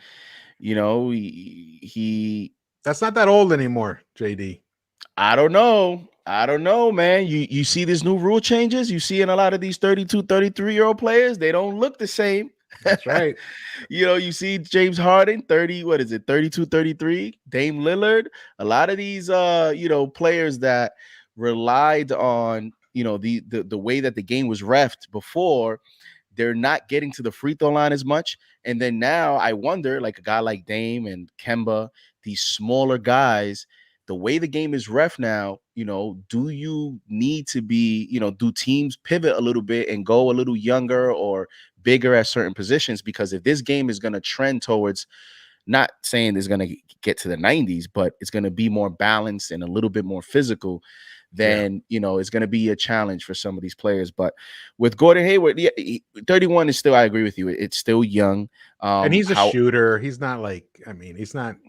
he that's not that old anymore, JD. I don't know, man. You see these new rule changes. You see in a lot of these 32, 33-year-old players, they don't look the same. That's right. You see James Harden, 32, 33, Dame Lillard, a lot of these players that relied on, the way that the game was reffed before. They're not getting to the free throw line as much. And then now I wonder, like a guy like Dame and Kemba, these smaller guys, the way the game is ref now, do you need to be, do teams pivot a little bit and go a little younger or bigger at certain positions? Because if this game is going to trend towards, not saying it's going to get to the 90s, but it's going to be more balanced and a little bit more physical, then, it's going to be a challenge for some of these players. But with Gordon Hayward, 31 is still, I agree with you. It's still young. And he's a shooter. He's not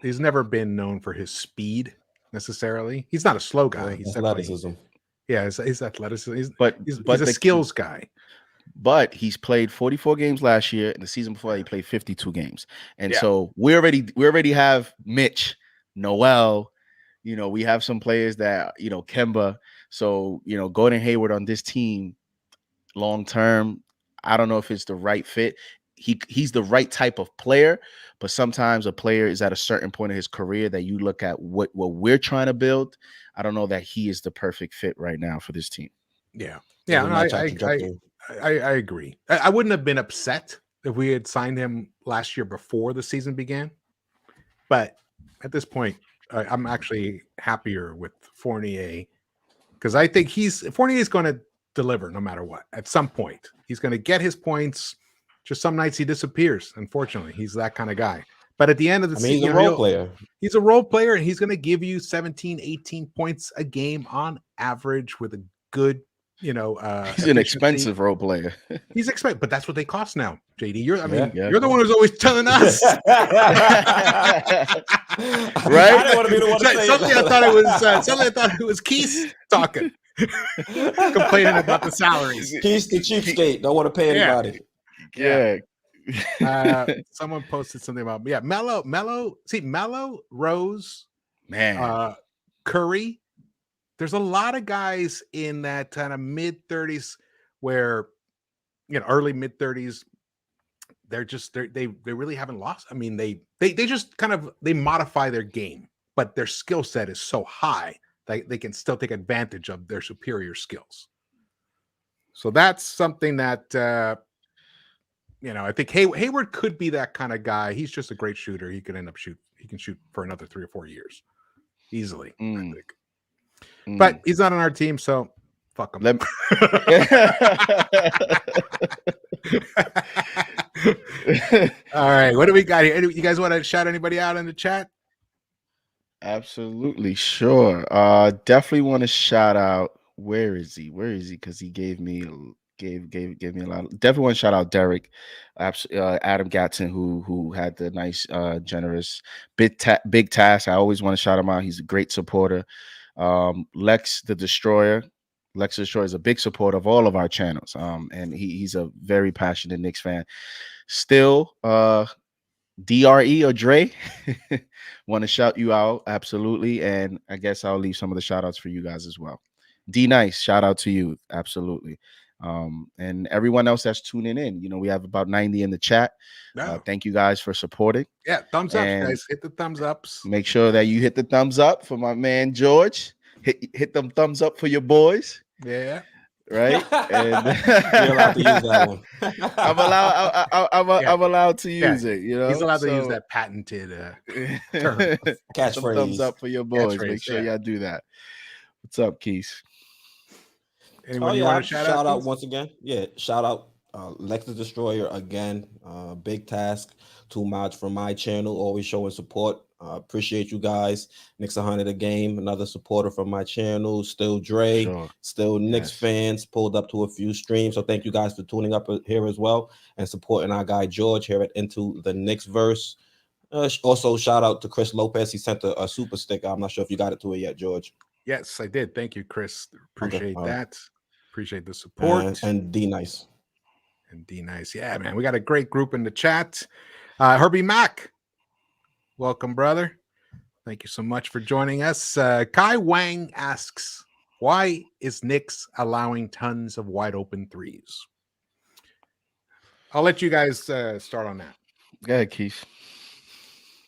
he's never been known for his speed necessarily. He's not a slow guy. He's athleticism. He's athleticism. He's a skills guy. But he's played 44 games last year, and the season before he played 52 games. And so we already have Mitch, Noel. We have some players that, Kemba. So, Gordon Hayward on this team long term, I don't know if it's the right fit. He's the right type of player, but sometimes a player is at a certain point in his career that you look at what we're trying to build. I don't know that he is the perfect fit right now for this team. Yeah. Yeah. I agree. I wouldn't have been upset if we had signed him last year before the season began. But at this point, I'm actually happier with Fournier because I think Fournier is going to deliver no matter what. At some point, he's going to get his points. Just some nights he disappears. Unfortunately, he's that kind of guy. But at the end of the I mean, he's season, a role player. He's a role player, and he's going to give you 17, 18 points a game on average with a good, He's efficiency. an expensive role player. He's expensive, but that's what they cost now, JD. You're Yeah. the one who's always telling us. Right? I didn't want to be the one to say Suddenly I thought it was Quis talking, complaining about the salaries. Quis the cheapskate. Don't want to pay anybody. Yeah. Someone posted something about Melo. See, Melo, Rose, Man. Curry. There's a lot of guys in that kind of mid-30s where, early mid-30s, they really haven't lost. I mean, they just kind of they modify their game, but their skill set is so high that they can still take advantage of their superior skills. So that's something that I think Hayward could be that kind of guy. He's just a great shooter. He can shoot for another 3 or 4 years easily. I think. But he's not on our team, so fuck him. All right, what do we got here? You guys want to shout anybody out in the chat? Absolutely, sure. Definitely want to shout out. Where is he? Because he gave me a lot. Definitely want to shout out Derek, Adam Gatson, who had the nice, generous big task. I always want to shout him out. He's a great supporter. Lex the Destroyer. Lex the Destroyer is a big supporter of all of our channels. And he's a very passionate Knicks fan. Still, DRE or Dre, want to shout you out. Absolutely. And I guess I'll leave some of the shout outs for you guys as well. D Nice, shout out to you. Absolutely. And everyone else that's tuning in. We have about 90 in the chat. Thank you guys for supporting. Yeah, thumbs up, guys. Hit the thumbs ups. Make sure that you hit the thumbs up for my man George. Hit them thumbs up for your boys. Yeah. Right. And you're allowed to use that one. I'm allowed to use it. He's allowed to use that patented term. Catchphrase. Thumbs up for your boys. Catchphrase, Make sure y'all do that. What's up, Quis? Anyone you want to shout out once again? Yeah, shout out Lex the Destroyer again. Big task, too much from my channel. Always showing support. Appreciate you guys. Knicks 100 a game. Another supporter from my channel. Still Dre. Still Knicks fans. Pulled up to a few streams. So thank you guys for tuning up here as well and supporting our guy George here at Into the Knicks-Verse. Also, shout out to Chris Lopez. He sent a super sticker. I'm not sure if you got it to it yet, George. Yes, I did. Thank you, Chris. Appreciate that. Appreciate the support. And D Nice. Yeah, man. We got a great group in the chat. Herbie Mack. Welcome, brother. Thank you so much for joining us. Kai Wang asks, why is Knicks allowing tons of wide open threes? I'll let you guys start on that. Go ahead, Keith.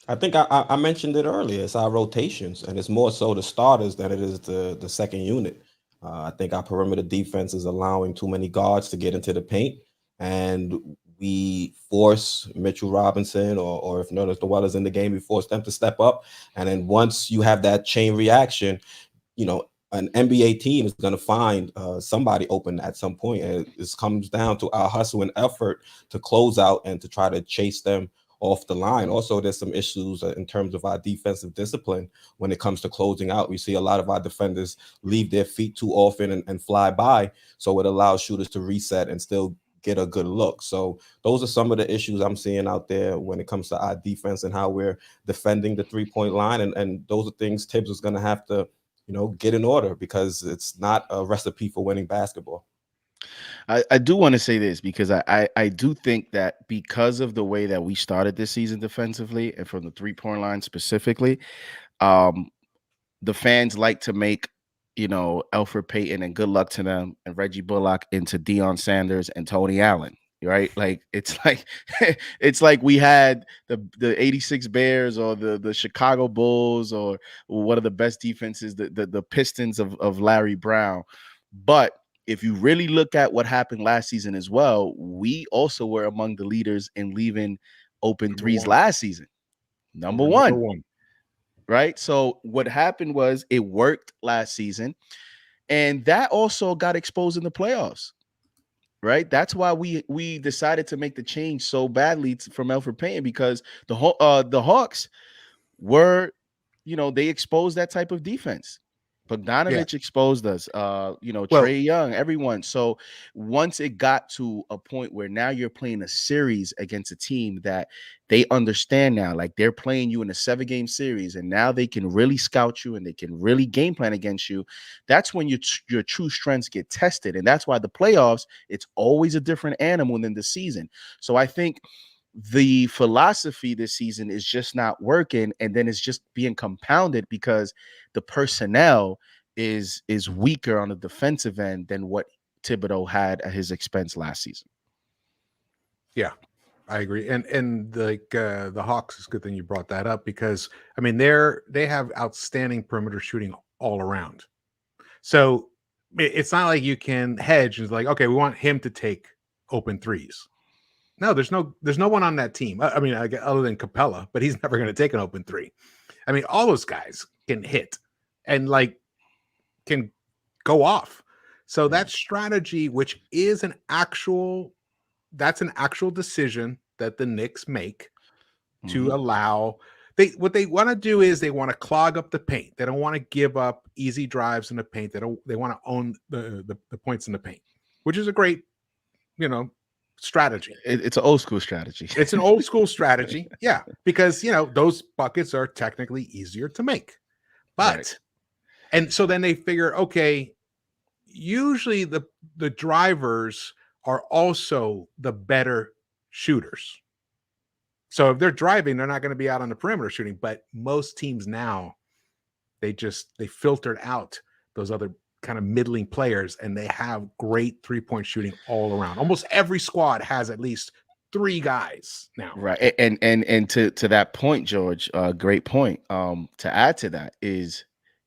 I think I mentioned it earlier. It's our rotations, and it's more so the starters than it is the second unit. I think our perimeter defense is allowing too many guards to get into the paint, and we force Mitchell Robinson or if Nerlens Noel is in the game, we force them to step up. And then once you have that chain reaction, an NBA team is going to find somebody open at some point. And it comes down to our hustle and effort to close out and to try to chase them off the line. Also, there's some issues in terms of our defensive discipline when it comes to closing out. We see a lot of our defenders leave their feet too often and fly by. So it allows shooters to reset and still get a good look. So those are some of the issues I'm seeing out there when it comes to our defense and how we're defending the 3-point line. And those are things Tibbs is going to have to, get in order because it's not a recipe for winning basketball. I do want to say this because I do think that because of the way that we started this season defensively and from the 3-point line specifically, the fans like to make Elfrid Payton, and good luck to them, and Reggie Bullock into Deion Sanders and Tony Allen, right? Like it's like we had the 86 Bears or the Chicago Bulls or one of the best defenses, the Pistons of Larry Brown. But if you really look at what happened last season as well, we also were among the leaders in leaving open threes last season. Number one. Right. So what happened was it worked last season, and that also got exposed in the playoffs. right? That's why we decided to make the change so badly from Elfrid Payton, because the Hawks were, they exposed that type of defense. Yeah. Bogdanovich exposed us, Well, Trey Young, everyone. So once it got to a point where now you're playing a series against a team that they understand now, like they're playing you in a 7-game series, and now they can really scout you and they can really game plan against you. That's when your true strengths get tested. And that's why the playoffs, it's always a different animal than the season. So I think the philosophy this season is just not working, and then it's just being compounded because the personnel is weaker on the defensive end than what Thibodeau had at his expense last season. yeah, I agree. And like the Hawks, it's a good thing you brought that up, because I mean they have outstanding perimeter shooting all around. So it's not like you can hedge and it's like, okay, we want him to take open threes. No, there's no one on that team. I mean, other than Capella, but he's never going to take an open three. I mean, all those guys can hit and like can go off. So that strategy, which is that's an actual decision that the Knicks make to allow. What they want to do is they want to clog up the paint. They don't want to give up easy drives in the paint. They want to own the points in the paint, which is a great, strategy. It's an old school strategy. It's an old school strategy. Yeah. Because, those buckets are technically easier to make. But, Right. And so then they figure, okay, usually the drivers are also the better shooters. So if they're driving, they're not going to be out on the perimeter shooting. But most teams now, they filtered out those other kind of middling players, and they have great 3-point shooting all around. Almost every squad has at least 3 guys now. Right. And to that point, George, great point. To add to that is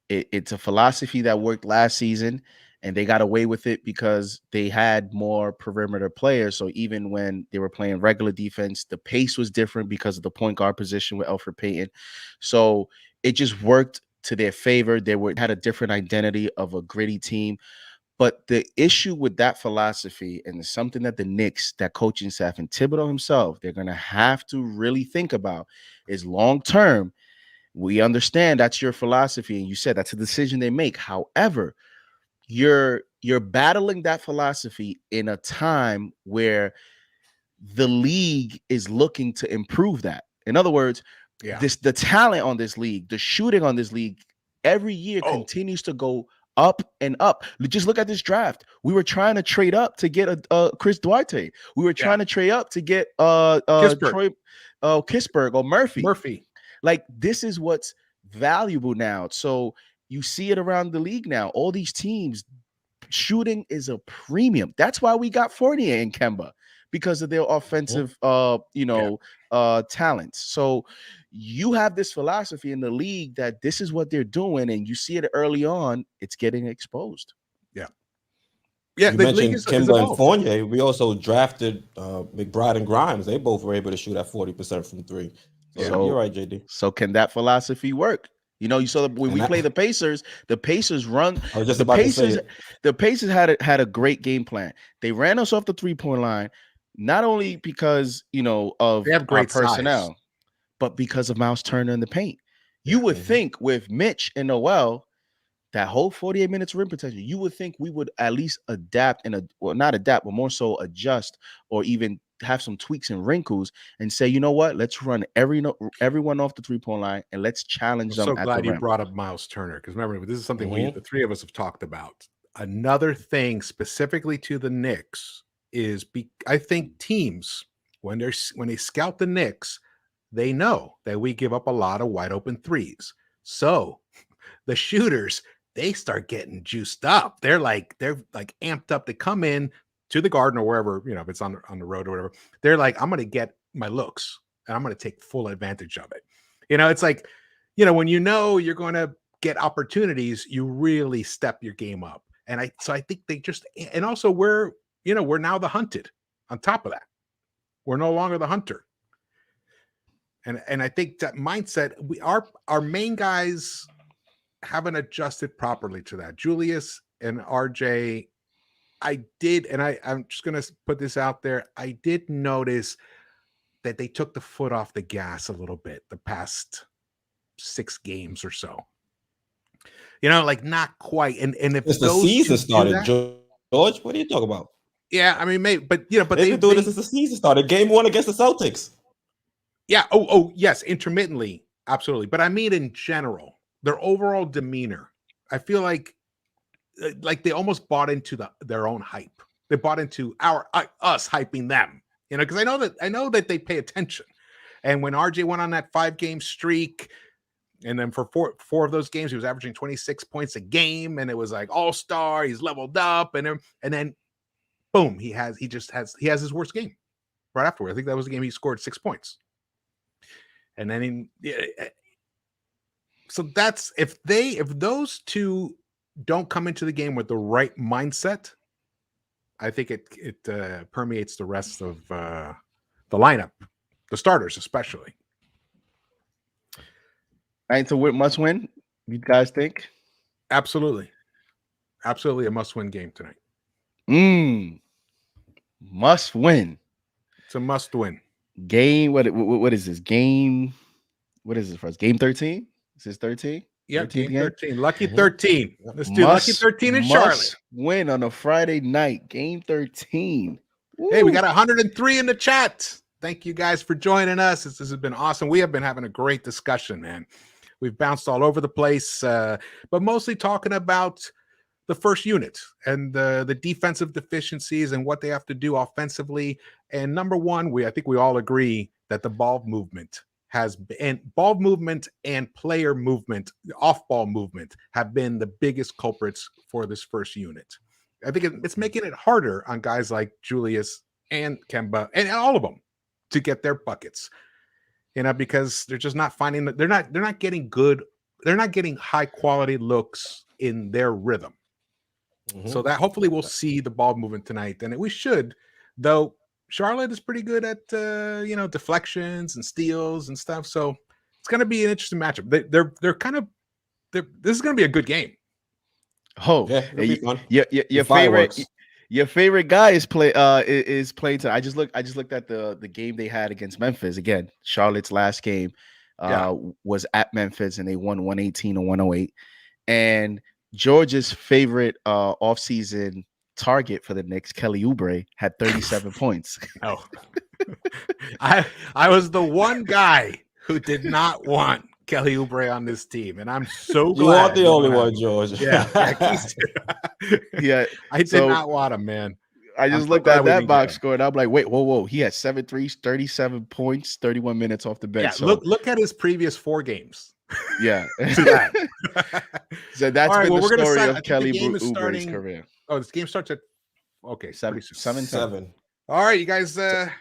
it's a philosophy that worked last season, and they got away with it because they had more perimeter players. So even when they were playing regular defense, the pace was different because of the point guard position with Elfrid Payton. So it just worked to their favor. They had a different identity of a gritty team. But the issue with that philosophy, and it's something that the Knicks, that coaching staff, and Thibodeau himself, they're going to have to really think about, is long term. We understand that's your philosophy, and you said that's a decision they make. However, you're battling that philosophy in a time where the league is looking to improve that. In other words, the talent on this league, the shooting on this league, every year continues to go up and up. Just look at this draft. We were trying to trade up to get a Chris Duarte. We were trying to trade up to get Troy Kispert or Murphy. Like, this is what's valuable now. So you see it around the league now. All these teams, shooting is a premium. That's why we got Fournier and Kemba, because of their offensive talents. So you have this philosophy in the league that this is what they're doing, and you see it early on, it's getting exposed. Yeah. You mentioned Kemba and Fournier. We also drafted McBride and Grimes. They both were able to shoot at 40% from 3. So you're right, JD. So can that philosophy work? You saw that when we play the Pacers run. I was just about to say it. The Pacers had a great game plan. They ran us off the 3-point line, not only because of they have great personnel, size, but because of Miles Turner in the paint. You would think with Mitch and Noel, that whole 48 minutes rim protection, you would think we would at least adapt not adapt, but more so adjust, or even have some tweaks and wrinkles, and say, you know what, let's run everyone off the 3-point line, and let's challenge them. I'm so glad you brought up Miles Turner, because remember, this is something the 3 of us have talked about. Another thing specifically to the Knicks is, I think teams, when they scout the Knicks, they know that we give up a lot of wide open threes. So the shooters, they start getting juiced up. They're like amped up. They come in to the Garden or wherever, if it's on the road or whatever. They're like, I'm going to get my looks and I'm going to take full advantage of it. It's like, when you're going to get opportunities, you really step your game up. And I think they just, and also we're now the hunted on top of that. We're no longer the hunter. And I think that mindset, our main guys haven't adjusted properly to that. Julius and RJ, I did, and I'm just gonna put this out there. I did notice that they took the foot off the gas a little bit the past 6 games or so. Like not quite. And if Since the those season two do started, that, George, what are you talking about? yeah, I mean, maybe, but but They've been doing this since the season started. Game 1 against the Celtics. yeah. Oh, yes, intermittently, absolutely. But I mean, in general, their overall demeanor, I feel like they almost bought into their own hype. They bought into us hyping them, because I know that they pay attention. And when RJ went on that 5-game streak, and then for four of those games, he was averaging 26 points a game, and it was like all-star. He's leveled up, and then boom, he has his worst game right afterward. I think that was the game he scored 6 points. And then so that's if those two don't come into the game with the right mindset, I think it permeates the rest of the lineup, the starters especially. Right, so must win. You guys think? Absolutely a must-win game tonight. Must win. It's a must-win Game. What is this game? What is this for us? Game 13? Is this 13? Yeah, game 13. Game? Lucky 13. Let's do Lucky 13 in Charlotte. Win on a Friday night. Game 13. Woo. Hey, we got 103 in the chat. Thank you guys for joining us. This has been awesome. We have been having a great discussion, man. We've bounced all over the place, but mostly talking about the first unit and the defensive deficiencies and what they have to do offensively. And number one, I think we all agree that the ball movement and player movement, off-ball movement, have been the biggest culprits for this first unit. I think it's making it harder on guys like Julius and Kemba and all of them to get their buckets. Because they're just not finding that they're not getting good. They're not getting high quality looks in their rhythm. Mm-hmm. So that hopefully we'll see the ball movement tonight. And we should, though. Charlotte is pretty good at deflections and steals and stuff. So it's going to be an interesting matchup. This is going to be a good game. Oh, yeah, it'll be fun. Your favorite guy is playing tonight. I just looked at the game they had against Memphis. Again, Charlotte's last game was at Memphis, and they won 118-108. And George's favorite offseason target for the Knicks, Kelly Oubre, had 37 points. Oh, I was the one guy who did not want Kelly Oubre on this team, and I'm so glad. You aren't the only one, George. Yeah, yeah. I did not want him, man. I just looked at that box score, and I'm like, whoa. He had 7 threes, 37 points, 31 minutes off the bench. Yeah, look at his previous 4 games. Yeah. So that's right, been the story of Kelly Oubre's career. Oh, this game starts at 7-10. All right, you guys. 7-10.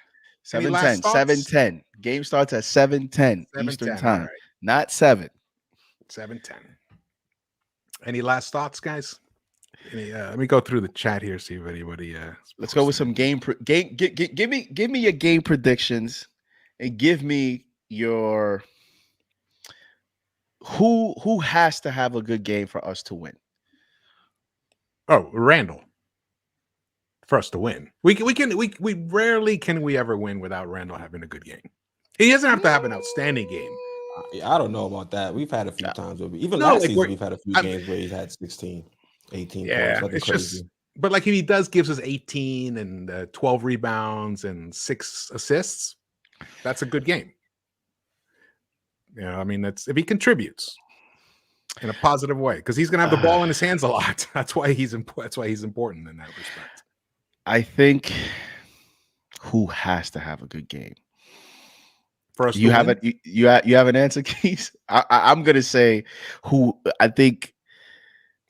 7-10. Game starts at 7:10 Eastern time, not 7. 7:10. Any last thoughts, guys? Let me go through the chat here, see if anybody. Let's go with some game. Give me your game predictions, and give me your who has to have a good game for us to win. Oh, Randall. For us to win, we rarely can we ever win without Randall having a good game. He doesn't have to have an outstanding game. I don't know about that. We've had a few times where last season we've had a few games where he's had 16, 18 points. It's crazy. But like if he gives us 18 and 12 rebounds and 6 assists, that's a good game. I mean, that's if he contributes in a positive way, because he's gonna have the ball in his hands a lot. That's why he's important in that respect. I think who has to have a good game for us? You have an answer, Keith? I'm gonna say who I think.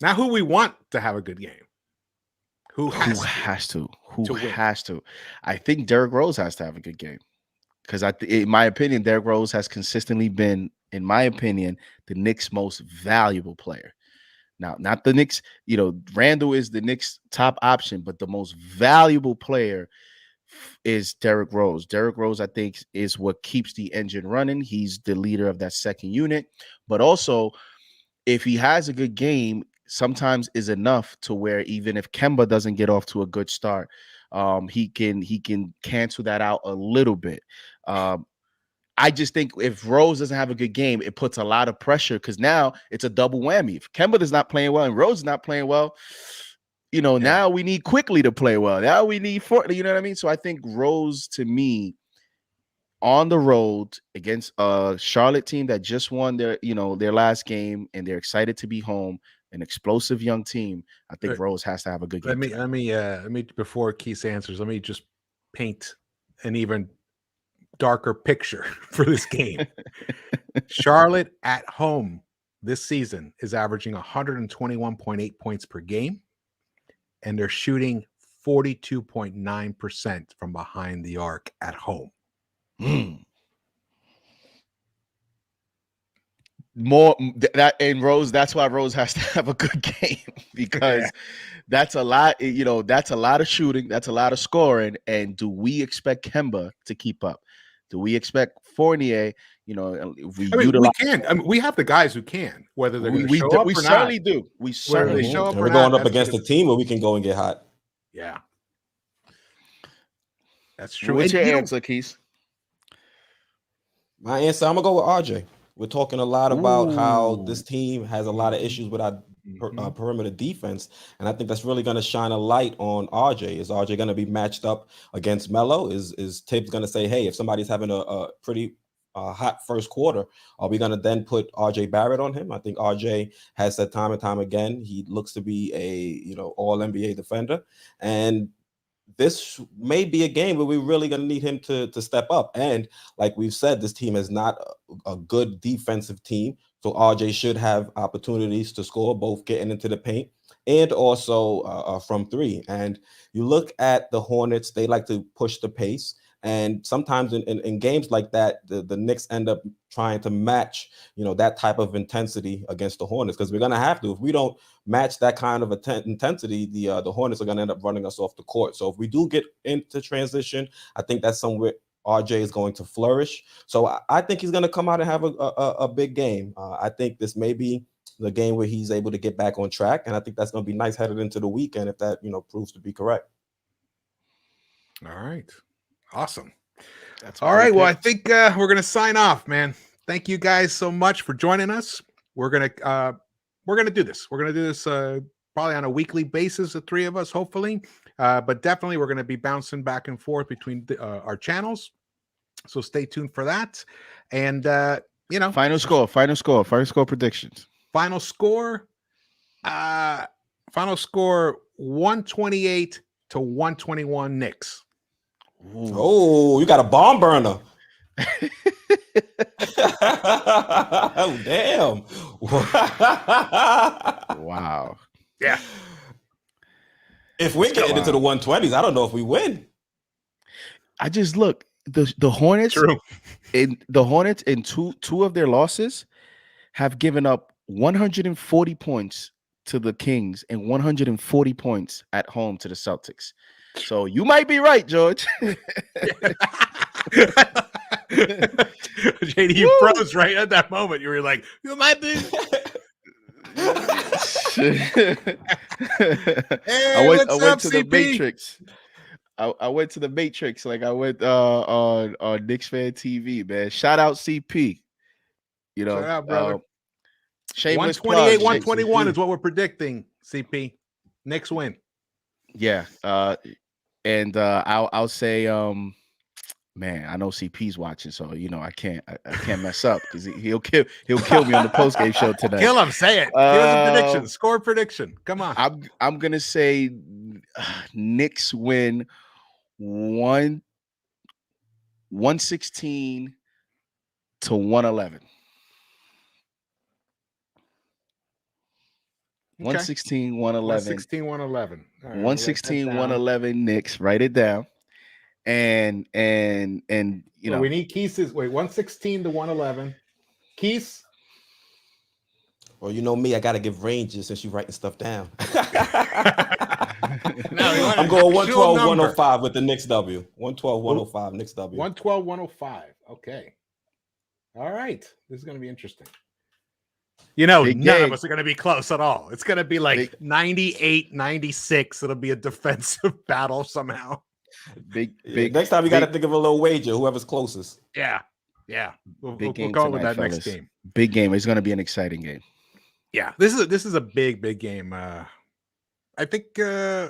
Not who we want to have a good game. Who has to? I think Derrick Rose has to have a good game, because in my opinion, Derrick Rose has consistently been, in my opinion, the Knicks' most valuable player. Now, not the Knicks, Randall is the Knicks' top option, but the most valuable player is Derrick Rose. Derrick Rose, I think, is what keeps the engine running. He's the leader of that second unit. But also, if he has a good game, sometimes is enough to where even if Kemba doesn't get off to a good start, he can cancel that out a little bit. I just think if Rose doesn't have a good game, it puts a lot of pressure because now it's a double whammy. If Kemba is not playing well and Rose is not playing well, now we need Quickly to play well. Now we need Fortnite, you know what I mean? So I think Rose, to me, on the road against a Charlotte team that just won their last game and they're excited to be home, an explosive young team, I think Rose has to have a good game. Let me before Keith answers, let me just paint an even darker picture for this game. Charlotte at home this season is averaging 121.8 points per game, and they're shooting 42.9% from behind the arc at home. More that and Rose, that's why Rose has to have a good game because that's a lot, that's a lot of shooting, that's a lot of scoring. And do we expect Kemba to keep up? Do we expect Fournier? We can. I mean, we have the guys who can, whether they're going to show up or not. We certainly do. We certainly show up. And we're going up against a team where we can go and get hot. Yeah, that's true. What's your answer, Keith? My answer, I'm gonna go with RJ. We're talking a lot about how this team has a lot of issues with our perimeter defense, and I think that's really going to shine a light on RJ. Is RJ going to be matched up against Melo? Is Tibbs going to say, hey, if somebody's having a pretty hot first quarter, are we going to then put RJ Barrett on him? I think RJ has said time and time again he looks to be a all NBA defender, and this may be a game where we're really going to need him to step up. And like we've said, this team is not a good defensive team. So RJ should have opportunities to score, both getting into the paint and also from three. And you look at the Hornets, they like to push the pace. And sometimes in games like that, the Knicks end up trying to match, that type of intensity against the Hornets, because we're going to have to. If we don't match that kind of intensity, the Hornets are going to end up running us off the court. So if we do get into transition, I think that's somewhere RJ is going to flourish. So I think he's going to come out and have a big game. I think this may be the game where he's able to get back on track. And I think that's going to be nice headed into the weekend if that, proves to be correct. All right. Awesome. That's all right. Well, I think we're going to sign off, man. Thank you guys so much for joining us. We're going to do this. We're going to do this probably on a weekly basis, the three of us, hopefully. But definitely we're going to be bouncing back and forth between our channels. So stay tuned for that. And, final score predictions. Final score 128-121 Knicks. Ooh. Oh, you got a bomb burner. Oh, damn. Wow. Yeah. If we're getting into the 120s, I don't know if we win. I just look, the Hornets. True. The Hornets in two of their losses have given up 140 points to the Kings and 140 points at home to the Celtics. So you might be right, George. JD, you froze right at that moment. You were like, you might be. I went to the Matrix. I went to the Matrix, like I went on Knicks Fan TV, man. Shout out CP. Shout out, brother. Shameless 128, plug, 121 is what we're predicting, CP. Knicks win. Yeah. And I'll say, man, I know CP's watching, so I can't mess up because he'll kill me on the postgame show tonight. Kill him, say it. Give us a prediction, score prediction. Come on. I'm gonna say Knicks win 116 to 111. 116, 111. 116, 111. Right, 116, 111 Knicks. Write it down. And so we need Keith's. Wait, 116 to 111. Keith. Well, you know me, I gotta give ranges since you're writing stuff down. I'm going 112, 105 with the Knicks W. 112, 105 Knicks W. 112, 105. Okay. All right. This is gonna be interesting. You know, Big none of game. us are going to be close at all. It's going to be like Big- 98, 96. It'll be a defensive battle somehow. Big. Next time you got to big- think of a little wager, whoever's closest. Yeah. We'll game go with tonight, that next fellas. game. Big game. It's going to be an exciting game. Yeah, this is a big game. I think I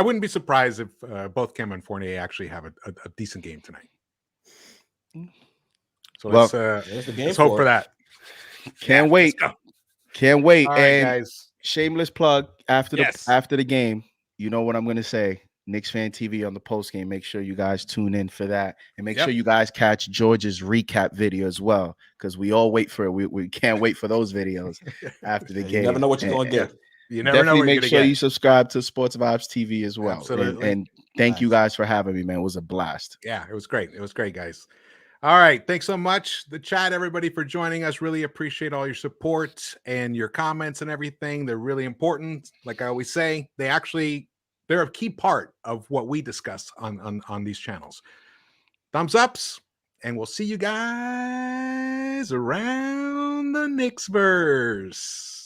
wouldn't be surprised if both Kemba and Fournier actually have a decent game tonight. So Well, There's the game let's hope for it. that. Can't Yeah, wait. let's go. Can't wait. All right, And guys. shameless plug after Yes. the game. You know what I'm going to say. Knicks Fan TV on the post game. Make sure you guys tune in for that, and make sure you guys catch George's recap video as well, because we all wait for it. We can't wait for those videos after the game. You never know what you're going to get. You never know Definitely what you're make gonna sure get. you subscribe to Sports Vibes TV as well. Absolutely. And thank you guys for having me, man. It was a blast. Yeah, it was great. It was great, guys. All right. Thanks so much, the chat, everybody, for joining us. Really appreciate all your support and your comments and everything. They're really important. Like I always say, they're a key part of what we discuss on these channels. Thumbs ups, and we'll see you guys around the Knicks-Verse.